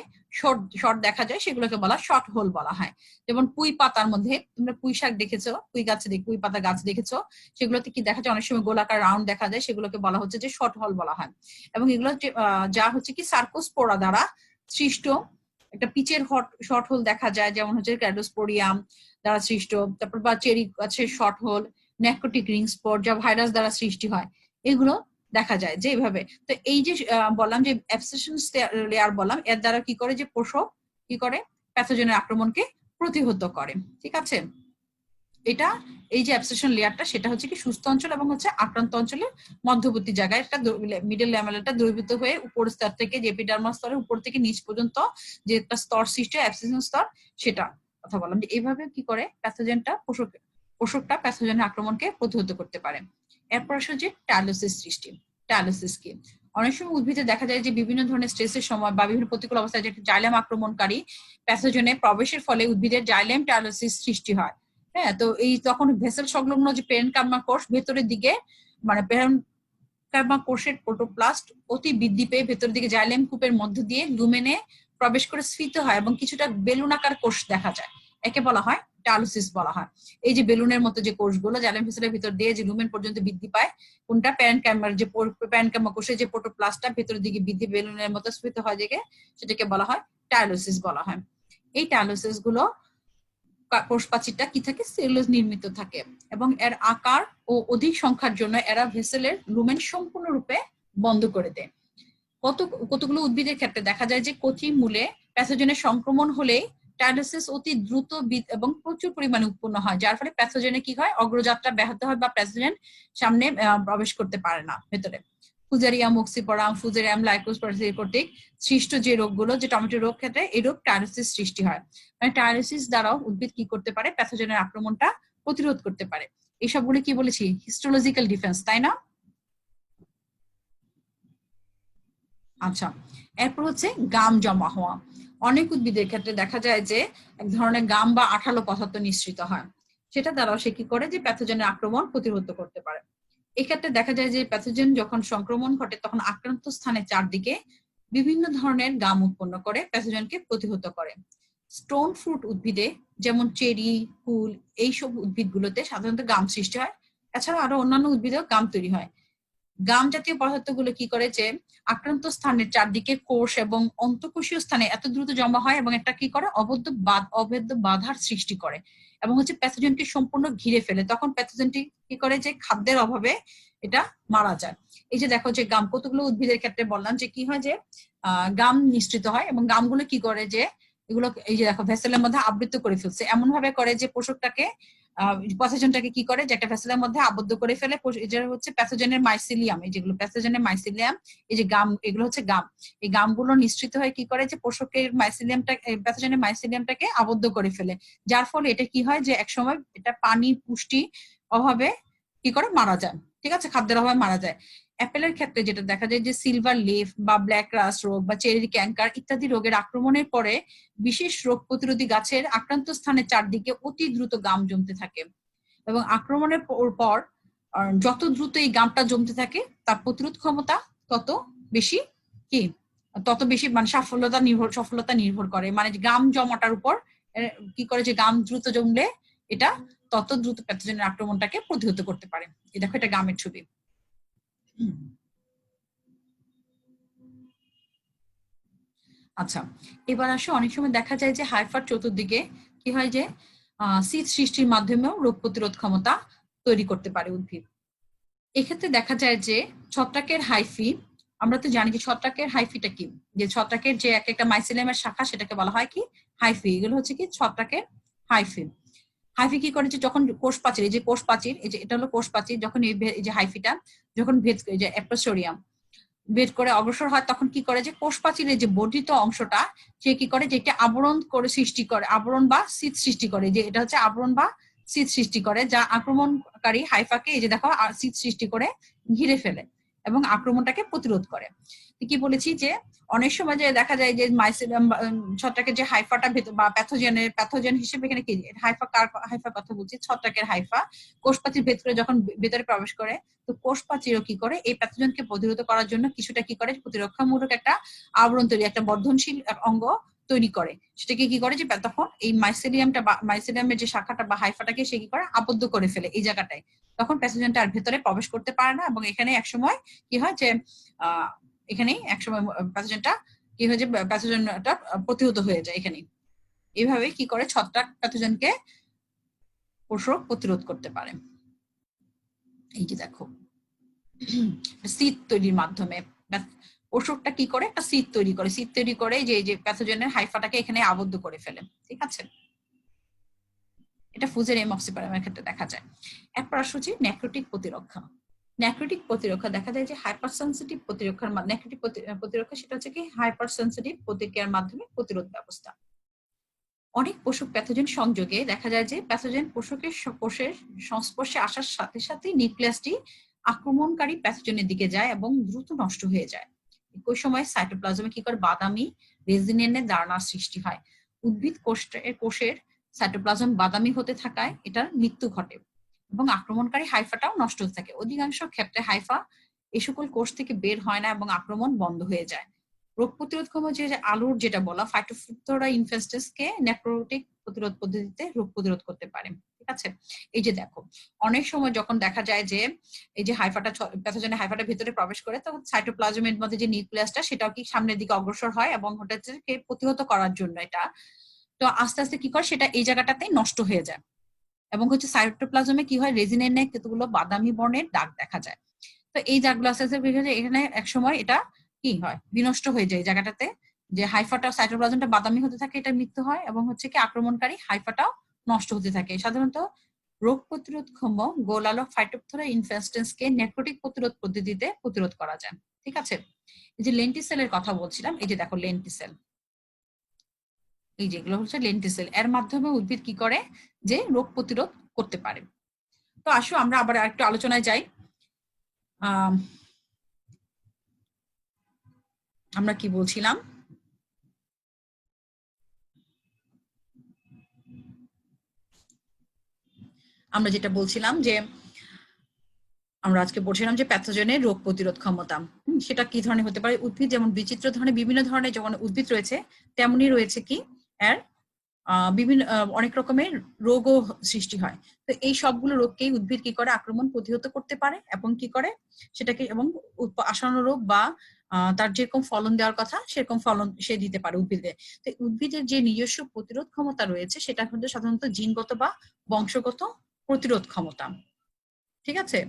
শর্ট দেখা যায়, সেগুলোকে বলা শর্ট হোল বলা হয়। যেমন পুঁই পাতার মধ্যে, তোমরা পুঁই শাক দেখেছো, পুঁই পাতা গাছ দেখেছো, সেগুলোতে কি দেখা যায় অনেক সময় গোলাকার রাউন্ড দেখা যায়, সেগুলোকে বলা হচ্ছে যে শর্ট হোল বলা হয়। এবং এগুলো যা হচ্ছে কি সার্কোস্পোরা দ্বারা সৃষ্ট একটা পিচের শর্ট হোল দেখা যায়, যেমন হচ্ছে ক্যাডোস্পোরিয়াম দ্বারা সৃষ্ট, তারপর বা চেরি গাছের shot hole, necrotic ring spot যা ভাইরাস দ্বারা সৃষ্টি হয়, এগুলো দেখা যায় যে এইভাবে। তো এই যে বললাম যে অ্যাবসেশন লেয়ার বললাম, এর দ্বারা কি করে যে পোষক কি করে প্যাথোজেনের আক্রমণকে প্রতিহত করে। ঠিক আছে, এটা এই যে অ্যাবসেশন লেয়ারটা, সেটা হচ্ছে কি সুস্থ অঞ্চল এবং হচ্ছে আক্রান্ত অঞ্চলের মধ্যবর্তী জায়গায় একটা মিডল ল্যামেলাটা দ্রবীভূত হয়ে উপর স্তর থেকে যে এপিডার্মাল স্তরের উপর থেকে নিচ পর্যন্ত যে একটা স্তর সৃষ্টি হয় অ্যাবসেশন স্তর, সেটা কথা বললাম যে এইভাবে কি করে প্যাথোজেনটা পোষকটা প্যাথোজেনের আক্রমণকে প্রতিহত করতে পারে। এরপর আসলে যে টাইলোসিস সৃষ্টি। টাইলোসিস কি, অনেক সময় উদ্ভিদে দেখা যায় যে বিভিন্ন ধরনের স্ট্রেসের সময় বা বিভিন্ন প্রতিকূল অবস্থায় যে জাইলেম আক্রমণকারী প্যাথোজেনে প্রবেশের ফলে উদ্ভিদের জাইলেম টাইলোসিস সৃষ্টি হয়। হ্যাঁ, তো এই তখন ভেসেল সংলগ্ন যে পেরেনকার্মা কোষ ভেতরের দিকে মানে পেরেনকার্মা কোষের প্রোটোপ্লাস্ট অতি বৃদ্ধি পেয়ে ভেতরের দিকে জাইলেম কূপের মধ্য দিয়ে লুমেনে প্রবেশ করে স্ফীত হয় এবং কিছুটা বেলুন আকার কোষ দেখা যায়, একে বলা হয় টাইলোসিস বলা হয়। এই যে বেলুনের মতো যে কোষগুলো জাইলেম ভেসেলের ভিতর দিয়ে যে লুমেন পর্যন্ত বৃদ্ধি পায়, কোনটা প্যারেনকার্মার যে প্যারেনকার্মা কোষের যে প্রোটোপ্লাস্টটা ভেতরের দিকে বৃদ্ধি বেলুনের মতো স্ফীত হয় যে, সেটাকে বলা হয় টাইলোসিস বলা হয়। এই টাইলোসিস গুলো কোষপ্রাচীরটা কি থাকে, সেলুলোজ নির্মিত থাকে এবং এর আকার ও অধিক সংখ্যার জন্য এরা ভেসেলের লুমেন সম্পূর্ণরূপে বন্ধ করে দেয়। কতগুলো উদ্ভিদের ক্ষেত্রে দেখা যায় যে কচি মূলে প্যাথোজেনের সংক্রমণ হলেই টাইলোসিস অতি দ্রুত এবং প্রচুর পরিমাণে উৎপন্ন হয়, যার ফলে প্যাথোজেনে কি হয়, অগ্রযাত্রা ব্যাহত হয় বা প্যাথোজেন সামনে প্রবেশ করতে পারে না ভেতরে। ফুজারিয়াম অক্সিপরাম, ফুজারিয়াম লাইকোসপারসিস কর্তৃক সৃষ্ট যে রোগগুলো, যে টমেটো রোগ ক্ষেত্রে এই রোগ টাইলোসিস সৃষ্টি হয়। মানে টাইলোসিস দ্বারাও উদ্ভিদ কি করতে পারে, প্যাথোজেনের আক্রমণটা প্রতিরোধ করতে পারে। এইসবগুলো কি বলেছি, হিস্টোলজিক্যাল ডিফেন্স, তাই না? আচ্ছা, এরপর হচ্ছে গাম জমা হওয়া। অনেক উদ্ভিদের ক্ষেত্রে দেখা যায় যে এক ধরনের গাম বা আঠালো পদার্থ নিঃসৃত হয়, সেটা দ্বারাও সে কি করে যে প্যাথোজেনের আক্রমণ প্রতিরোধ করতে পারে। এক্ষেত্রে দেখা যায় যে প্যাথোজেন যখন সংক্রমণ ঘটে, তখন আক্রান্ত স্থানের চারদিকে বিভিন্ন ধরনের গাম উৎপন্ন করে প্যাথোজেনকে প্রতিহত করে। স্টোন ফ্রুট উদ্ভিদে যেমন চেরি, কুল, এইসব উদ্ভিদগুলোতে সাধারণত গাম সৃষ্টি হয়। এছাড়া আরো অন্যান্য উদ্ভিদেও গাম তৈরি হয়। গাম জাতীয় পদার্থগুলো কি করে যে আক্রান্ত স্থানের চারদিকে কোষ এবং অন্তঃকোষীয় স্থানে এত দ্রুত জমা হয় এবং একটা কি করে অভেদ্য বাধার সৃষ্টি করে এবং হচ্ছে প্যাথোজেনকে সম্পূর্ণ ঘিরে ফেলে। তখন প্যাথোজেনটি কি করে যে খাদ্যের অভাবে এটা মারা যায়। এই যে দেখো যে গাম, কতগুলো উদ্ভিদের ক্ষেত্রে বললাম যে কি হয় যে গাম নিঃসৃত হয় এবং গামগুলো কি করে যে এগুলো এই যে দেখো ভেসেলের মধ্যে আবৃত করে ফেলছে, এমন ভাবে করে যে পোষকটাকে প্যাথোজেনটাকে কি করে যে একটা ভেসেলের মধ্যে আবদ্ধ করে ফেলে। এটা হচ্ছে প্যাথোজেনের মাইসিলিয়াম, এই যেগুলো প্যাথোজেনের মাইসিলিয়াম, এই যে গাম, এগুলো হচ্ছে গাম। এই গামগুলো নিঃসৃত হয়ে কি করে যে পোষকের মাইসিলিয়ামটা, প্যাথোজেনের মাইসিলিয়ামটাকে আবদ্ধ করে ফেলে, যার ফলে এটা কি হয় যে একসময় এটা পানি পুষ্টি অভাবে কি করে মারা যায়। ঠিক আছে, খাদ্যের অভাবে মারা যায়। অ্যাপেলের ক্ষেত্রে যেটা দেখা যায় যে সিলভার লিফ বা ব্ল্যাক রাস্ট রোগ বা চেরি ক্যাঙ্কার ইত্যাদি রোগের আক্রমণের পরে বিশেষ রোগ প্রতিরোধী গাছের আক্রান্ত স্থানের চারদিকে অতি দ্রুত গাম জমতে থাকে এবং আক্রমণের পর যত দ্রুত এই গামটা জমতে থাকে তার প্রতিরোধ ক্ষমতা তত বেশি কি তত বেশি মানে সফলতা নির্ভর করে মানে গাম জমাটার উপর কি করে যে গাম দ্রুত জমলে এটা তত দ্রুত প্যাথোজেনের আক্রমণটাকে প্রতিহত করতে পারে। এই দেখো এটা গামের ছবি। আচ্ছা, এবার আসো অনেক সময় দেখা যায় যে হাইফার চতুর্দিকে কি হয় যে শীত সৃষ্টির মাধ্যমেও রোগ প্রতিরোধ ক্ষমতা তৈরি করতে পারে উদ্ভিদ। এক্ষেত্রে দেখা যায় যে ছত্রাকের হাইফি, আমরা তো জানি যে ছত্রাকের হাইফিটা কি, যে ছত্রাকের যে এক একটা মাইসিলিয়ামের শাখা সেটাকে বলা হয় কি হাইফি। এগুলো হচ্ছে কি ছত্রাকের হাইফি। হাইফি কি করে যে যখন কোষ প্রাচীর, এই যে কোষ প্রাচীর, এই যে এটা হলো কোষ প্রাচীর, যখন এই যে হাইফিটা যখন ভেদ এই যে অ্যাপ্রোসোরিয়াম বের করে অগ্রসর হয় তখন কি করে যে কোষ প্রাচীরের যে বর্ধিত অংশটা সে কি করে যে একটা আবরণ করে সৃষ্টি করে, আবরণ বা শীত সৃষ্টি করে, যে এটা হচ্ছে আবরণ বা শীত সৃষ্টি করে যা আক্রমণকারী হাইফাকে এই যে দেখো শীত সৃষ্টি করে ঘিরে ফেলে এবং আক্রমণটাকে প্রতিরোধ করে। কি বলেছি যে অনেক সময় যে দেখা যায় যে মাইসিলিয়াম ছত্রাকের যে হাইফাটা বা প্যাথোজেন হিসেবে এখানে কি হাইফা, কার হাইফা কথা বলছি, ছত্রাকের হাইফা কোষ প্রাচীর ভেতরে যখন ভেতরে প্রবেশ করে তো কোষ প্রাচীরও কি করে এই প্যাথোজেনকে প্রতিরোধ করার জন্য কিছুটা কি করে প্রতিরক্ষামূলক একটা আবরণ তৈরি, একটা বর্ধনশীল অঙ্গ তৈরি করে। সেটাকে কি করে যে তখন এই মাইসেলিয়ামটা বা মাইসেলিয়ামের যে শাখাটা বা হাইফাটাকে সে কি করে আবদ্ধ করে ফেলে এই জায়গাটায়, তখন প্যাথোজেনটা আর ভেতরে প্রবেশ করতে পারে না এবং এখানে একসময় কি হয় যে এখানে একসময় প্যাথোজেনটা কি হয় যে প্যাথোজেনটা প্রতিহত হয়ে যায় এখানে। এইভাবে কি করে ছত্রাক প্যাথোজেনকে প্রতিরোধ করতে পারে। এই যে দেখো শীত তৈরির মাধ্যমে ওষুধটা কি করে একটা শীত তৈরি করে, শীত তৈরি করে যে প্যাথোজেনের হাইফাটাকে এখানে আবদ্ধ করে ফেলে। ঠিক আছে, এটা ফুজের এমক্সিপারামের ক্ষেত্রে দেখা যায়। এরপর আসছে নেক্রোটিক প্রতিরক্ষা। নেক্রোটিক প্রতিরক্ষা দেখা যায় যে হাইপার সেনসিটিভ প্রতিরক্ষার নেক্রোটিক প্রতিরক্ষা সেটা হচ্ছে কি হাইপার সেনসিটিভ প্রতিক্রিয়ার মাধ্যমে প্রতিরোধ ব্যবস্থা। অনেক পশু প্যাথোজেন সংযোগে দেখা যায় যে প্যাথোজেন কোষের সংস্পর্শে আসার সাথে সাথে নিউক্লিয়াসটি আক্রমণকারী প্যাথোজেনের দিকে যায় এবং দ্রুত নষ্ট হয়ে যায়। একই সময় সাইটোপ্লাজমে কি করে বাদামি রেজিনের ধারণার সৃষ্টি হয়। উদ্ভিদ কোষের সাইটোপ্লাজম বাদামি হতে থাকায় এটার মৃত্যু ঘটে এবং আক্রমণকারী হাইফাটাও নষ্ট হতে থাকে। অধিকাংশ ক্ষেত্রে হাইফা এ সকল কোষ থেকে বের হয় না এবং আক্রমণ বন্ধ হয়ে যায়। রোগ প্রতিরোধ ক্ষমতা যে আলুর যেটা বলা ফাইটোফথোরা ইনফেস্টাসকে নেক্রোটিক প্রতিরোধ পদ্ধতিতে রোগ প্রতিরোধ করতে পারে। ঠিক আছে, এই যে দেখো অনেক সময় যখন দেখা যায় যে এই যে হাইফাটা প্যাথোজেনের হাইফাটা ভিতরে প্রবেশ করে তখন সাইটোপ্লাজমের মধ্যে যে নিউক্লিয়াসটা সেটাও কি সামনের দিকে অগ্রসর হয় এবং ওটাকে প্রতিহত করার জন্য এটা তো আস্তে আস্তে কি করে সেটা এই জায়গাটাতে নষ্ট হয়ে যায় এবং হচ্ছে সাইটোপ্লাজমে কি হয় রেজিনের কতগুলো বাদামি বর্ণের দাগ দেখা যায়। তো এই দাগগুলো আস্তে আস্তে এখানে এক সময় এটা কি হয় বিনষ্ট হয়ে যায় জায়গাটাতে, যে হাইফাটা সাইটোপ্লাজমটা বাদামি হতে থাকে, এটা মৃত্যু হয় এবং হচ্ছে কি আক্রমণকারী হাইফাটাও নষ্ট হতে থাকে। সাধারণত রোগ প্রতিরোধক্ষম গোলালো ফাইটোপথোরা ইনফেস্টেন্সকে নেক্রোটিক প্রতিরোধ পদ্ধতিতে প্রতিরোধ করা যায়। ঠিক আছে, এই যে লেন্টিসেলের কথা বলছিলাম, এই যে দেখো লেন্টিসেল, এই যেগুলো হচ্ছে লেন্টিসেল, এর মাধ্যমে উদ্ভিদ কি করে যে রোগ প্রতিরোধ করতে পারে। তো আসো আমরা আবার আরেকটু আলোচনায় যাই। আমরা কি বলছিলাম, আমরা যেটা বলছিলাম যে আমরা আজকে বলছিলাম যে প্যাথোজেনের রোগ প্রতিরোধ ক্ষমতা সেটা কি ধরনের হতে পারে। উদ্ভিদ যেমন বিচিত্র ধরনের বিভিন্ন ধরনের যখন উদ্ভিদ রয়েছে তেমনি রয়েছে কি এর বিভিন্ন অনেক রকমের রোগও সৃষ্টি হয়। তো এই সবগুলো রোগকেই উদ্ভিদ কি করে আক্রমণ প্রতিহত করতে পারে এবং কি করে সেটাকে এবং আসন্ন রোগ বা তার যেরকম ফলন দেওয়ার কথা সেরকম ফলন সে দিতে পারে উদ্ভিদে। তো উদ্ভিদের যে নিজস্ব প্রতিরোধ ক্ষমতা রয়েছে সেটা কিন্তু সাধারণত জিনগত বা বংশগত প্রতিরোধ ক্ষমতা। ঠিক আছে,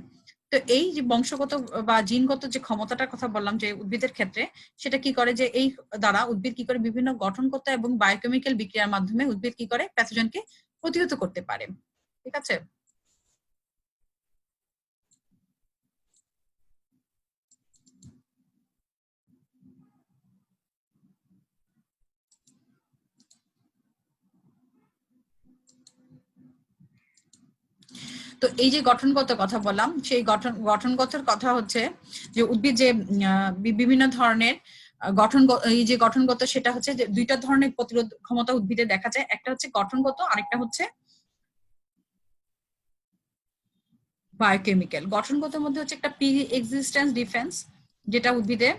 তো এই যে বংশগত বা জিনগত যে ক্ষমতাটার কথা বললাম যে উদ্ভিদের ক্ষেত্রে সেটা কি করে যে এই দ্বারা উদ্ভিদ কি করে বিভিন্ন গঠনগত এবং বায়োকেমিক্যাল বিক্রিয়ার মাধ্যমে উদ্ভিদ কি করে প্যাথোজেনকে প্রতিহত করতে পারে। ঠিক আছে, তো এই যে গঠনগত কথা বললাম, সেই গঠনগত কথা হচ্ছে যে উদ্ভিদ যে বিভিন্ন ধরনের এই যে গঠনগত, সেটা হচ্ছে যে দুইটা ধরনের প্রতিরোধ ক্ষমতা উদ্ভিদে দেখা যায়। একটা হচ্ছে গঠনগত, আরেকটা হচ্ছে বায়োকেমিক্যাল। গঠনগতের মধ্যে হচ্ছে একটা প্রি এক্সিস্টেন্স ডিফেন্স, যেটা উদ্ভিদে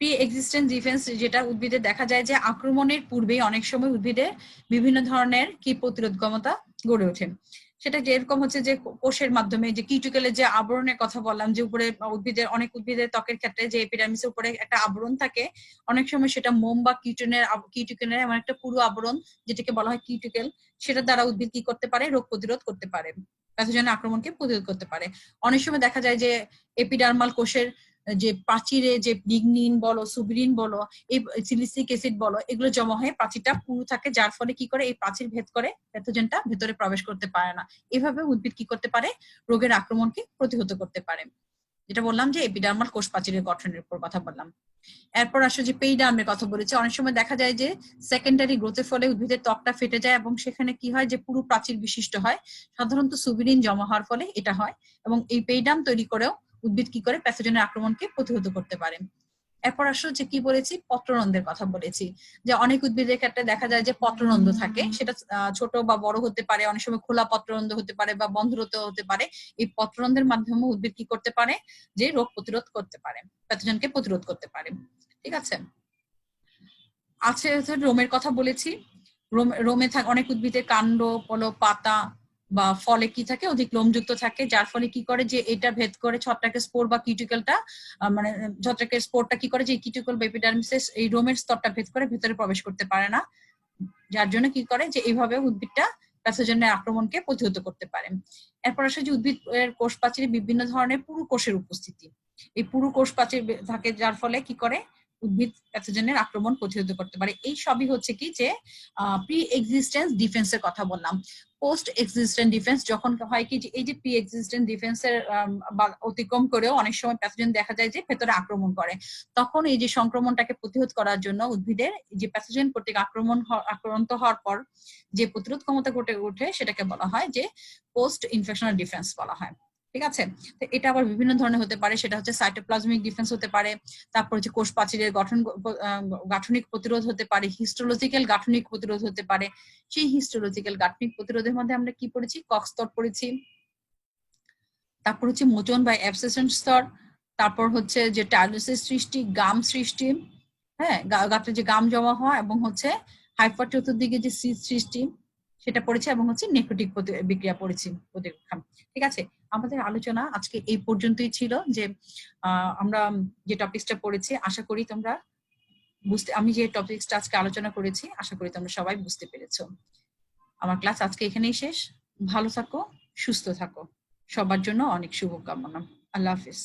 প্রি এক্সিস্টেন্স ডিফেন্স, যেটা উদ্ভিদে দেখা যায় যে আক্রমণের পূর্বেই অনেক সময় উদ্ভিদে বিভিন্ন ধরনের কি প্রতিরোধ ক্ষমতা গড়ে ওঠে। সেটা যেরকম হচ্ছে যে কোষের মাধ্যমে, যে কিউটিকেলের যে আবরণের কথা বললাম, যে উপরে উদ্ভিদের অনেক উদ্ভিদের ত্বকের ক্ষেত্রে যে এপিডার্মিসের উপরে একটা আবরণ থাকে, অনেক সময় সেটা মোম বা কিউটিকেলের এমন একটা পুরো আবরণ যেটাকে বলা হয় কিউটিকেল, সেটা দ্বারা উদ্ভিদ কি করতে পারে, রোগ প্রতিরোধ করতে পারে, প্যাথোজেনের আক্রমণকে প্রতিরোধ করতে পারে। অনেক সময় দেখা যায় যে এপিডার্মাল কোষের যে প্রাচীরে যে লিগনিন বলো, সুবিরিন বলো, এই সিলিসিক অ্যাসিড বলো, এগুলো জমা হয়ে প্রাচীরটা পুরু থাকে, যার ফলে কি করে এই প্রাচীর ভেদ করে প্যাথোজেনটা ভেতরে প্রবেশ করতে পারে না। এভাবে উদ্ভিদ কি করতে পারে, রোগের আক্রমণকে প্রতিহত করতে পারে। যেটা বললাম যে এপিডার্মাল কোষ প্রাচীরের গঠনের উপর কথা বললাম। এরপর আসলে যে পেইডার্মের কথা বলেছে, অনেক সময় দেখা যায় যে সেকেন্ডারি গ্রোথের ফলে উদ্ভিদের ত্বকটা ফেটে যায় এবং সেখানে কি হয় যে পুরো প্রাচীর বিশিষ্ট হয়। সাধারণত সুবিরিন জমা হওয়ার ফলে এটা হয়, এবং এই পেইডার্ম তৈরি করেও উদ্ভিদ কি করে প্যাথোজেনের আক্রমণকে প্রতিহত করতে পারে। এরপর আসলে যে কি বলেছি, পত্ররন্ধ্রের কথা বলেছি, যে অনেক উদ্ভিদের ক্ষেত্রে দেখা যায় যে পত্ররন্ধ্র থাকে, সেটা ছোট বা বড় হতে পারে, অনেক সময় খোলা পত্ররন্ধ্র হতে পারে বা বন্ধরত হতে পারে। এই পত্ররন্ধ্রের মাধ্যমে উদ্ভিদ কি করতে পারে, যে রোগ প্রতিরোধ করতে পারে, প্যাথোজেনকে প্রতিরোধ করতে পারে। ঠিক আছে, রোমের কথা বলেছি। রোমে থাকে অনেক উদ্ভিদের কাণ্ড বলো, পাতা বা ফলে কি থাকে, অধিক লোমযুক্ত থাকে, যার ফলে কি করে যে এটা ভেদ করে ছত্রাকের স্পোর বা কিউটিকেলটা, মানে ছত্রাকের স্পোরটা কি করে যে কিউটিকল বা এপিডার্মিসের এই রোমের স্তরটা ভেদ করে ভেতরে প্রবেশ করতে পারে না, যার জন্য কি করে যে এইভাবে উদ্ভিদটা প্যাথোজেনের আক্রমণকে প্রতিহত করতে পারে। এরপর আসে যে উদ্ভিদের কোষ প্রাচীরে বিভিন্ন ধরনের পুরু কোষের উপস্থিতি। এই পুরু কোষ প্রাচীর থাকে, যার ফলে কি করে উদ্ভিদ প্যাথোজেনের আক্রমণ প্রতিহত করতে পারে। এই সবই হচ্ছে কি যে প্রি এক্সিস্টেন্স ডিফেন্সের কথা বললাম। পোস্ট এক্সিস্টেন্ট ডিফেন্স যখন হয় কি যে এই যে প্রি এক্সিস্টেন্ট ডিফেন্সের অতিক্রম করেও অনেক সময় প্যাথোজেন দেখা যায় যে ভেতরে আক্রমণ করে, তখন এই যে সংক্রমণটাকে প্রতিরোধ করার জন্য উদ্ভিদের যে প্যাথোজেন কর্তৃক আক্রান্ত হওয়ার পর যে প্রতিরোধ ক্ষমতা ঘটে ওঠে, সেটাকে বলা হয় যে পোস্ট ইনফেকশনাল ডিফেন্স বলা হয়। ঠিক আছে, তো এটা আবার বিভিন্ন ধরনের হতে পারে, সেটা হচ্ছে সাইটোপ্লাজমিক ডিফেন্স হতে পারে, তারপর হচ্ছে কোষ প্রাচীরের গাঠনিক প্রতিরোধ হতে পারে, হিস্টোলজিক্যাল গাঠনিক প্রতিরোধ হতে পারে। সেই হিস্টোলজিক্যাল গাঠনিক প্রতিরোধের মধ্যে আমরা কি পড়েছি, কক্স স্তর পড়েছি, তারপর হচ্ছে মোচন বা অ্যাবসেশন স্তর, তারপর হচ্ছে যে টাইলোসিস সৃষ্টি, গাম সৃষ্টি, হ্যাঁ গাতে যে গাম জমা হওয়া, এবং হচ্ছে হাইপার চতুর্দিকে যে সিস সৃষ্টি, সেটা পড়েছে, এবং হচ্ছে নেক্রোটিক বিক্রিয়া পড়েছি প্রতিরক্ষা। ঠিক আছে, আমাদের আলোচনা আজকে এই পর্যন্তই ছিল। যে আমরা যে টপিকসটা পড়েছি, আশা করি তোমরা আমি যে টপিকসটা আজকে আলোচনা করেছি, আশা করি তোমরা সবাই বুঝতে পেরেছো। আমার ক্লাস আজকে এখানেই শেষ। ভালো থাকো, সুস্থ থাকো, সবার জন্য অনেক শুভকামনা। আল্লাহ হাফিজ।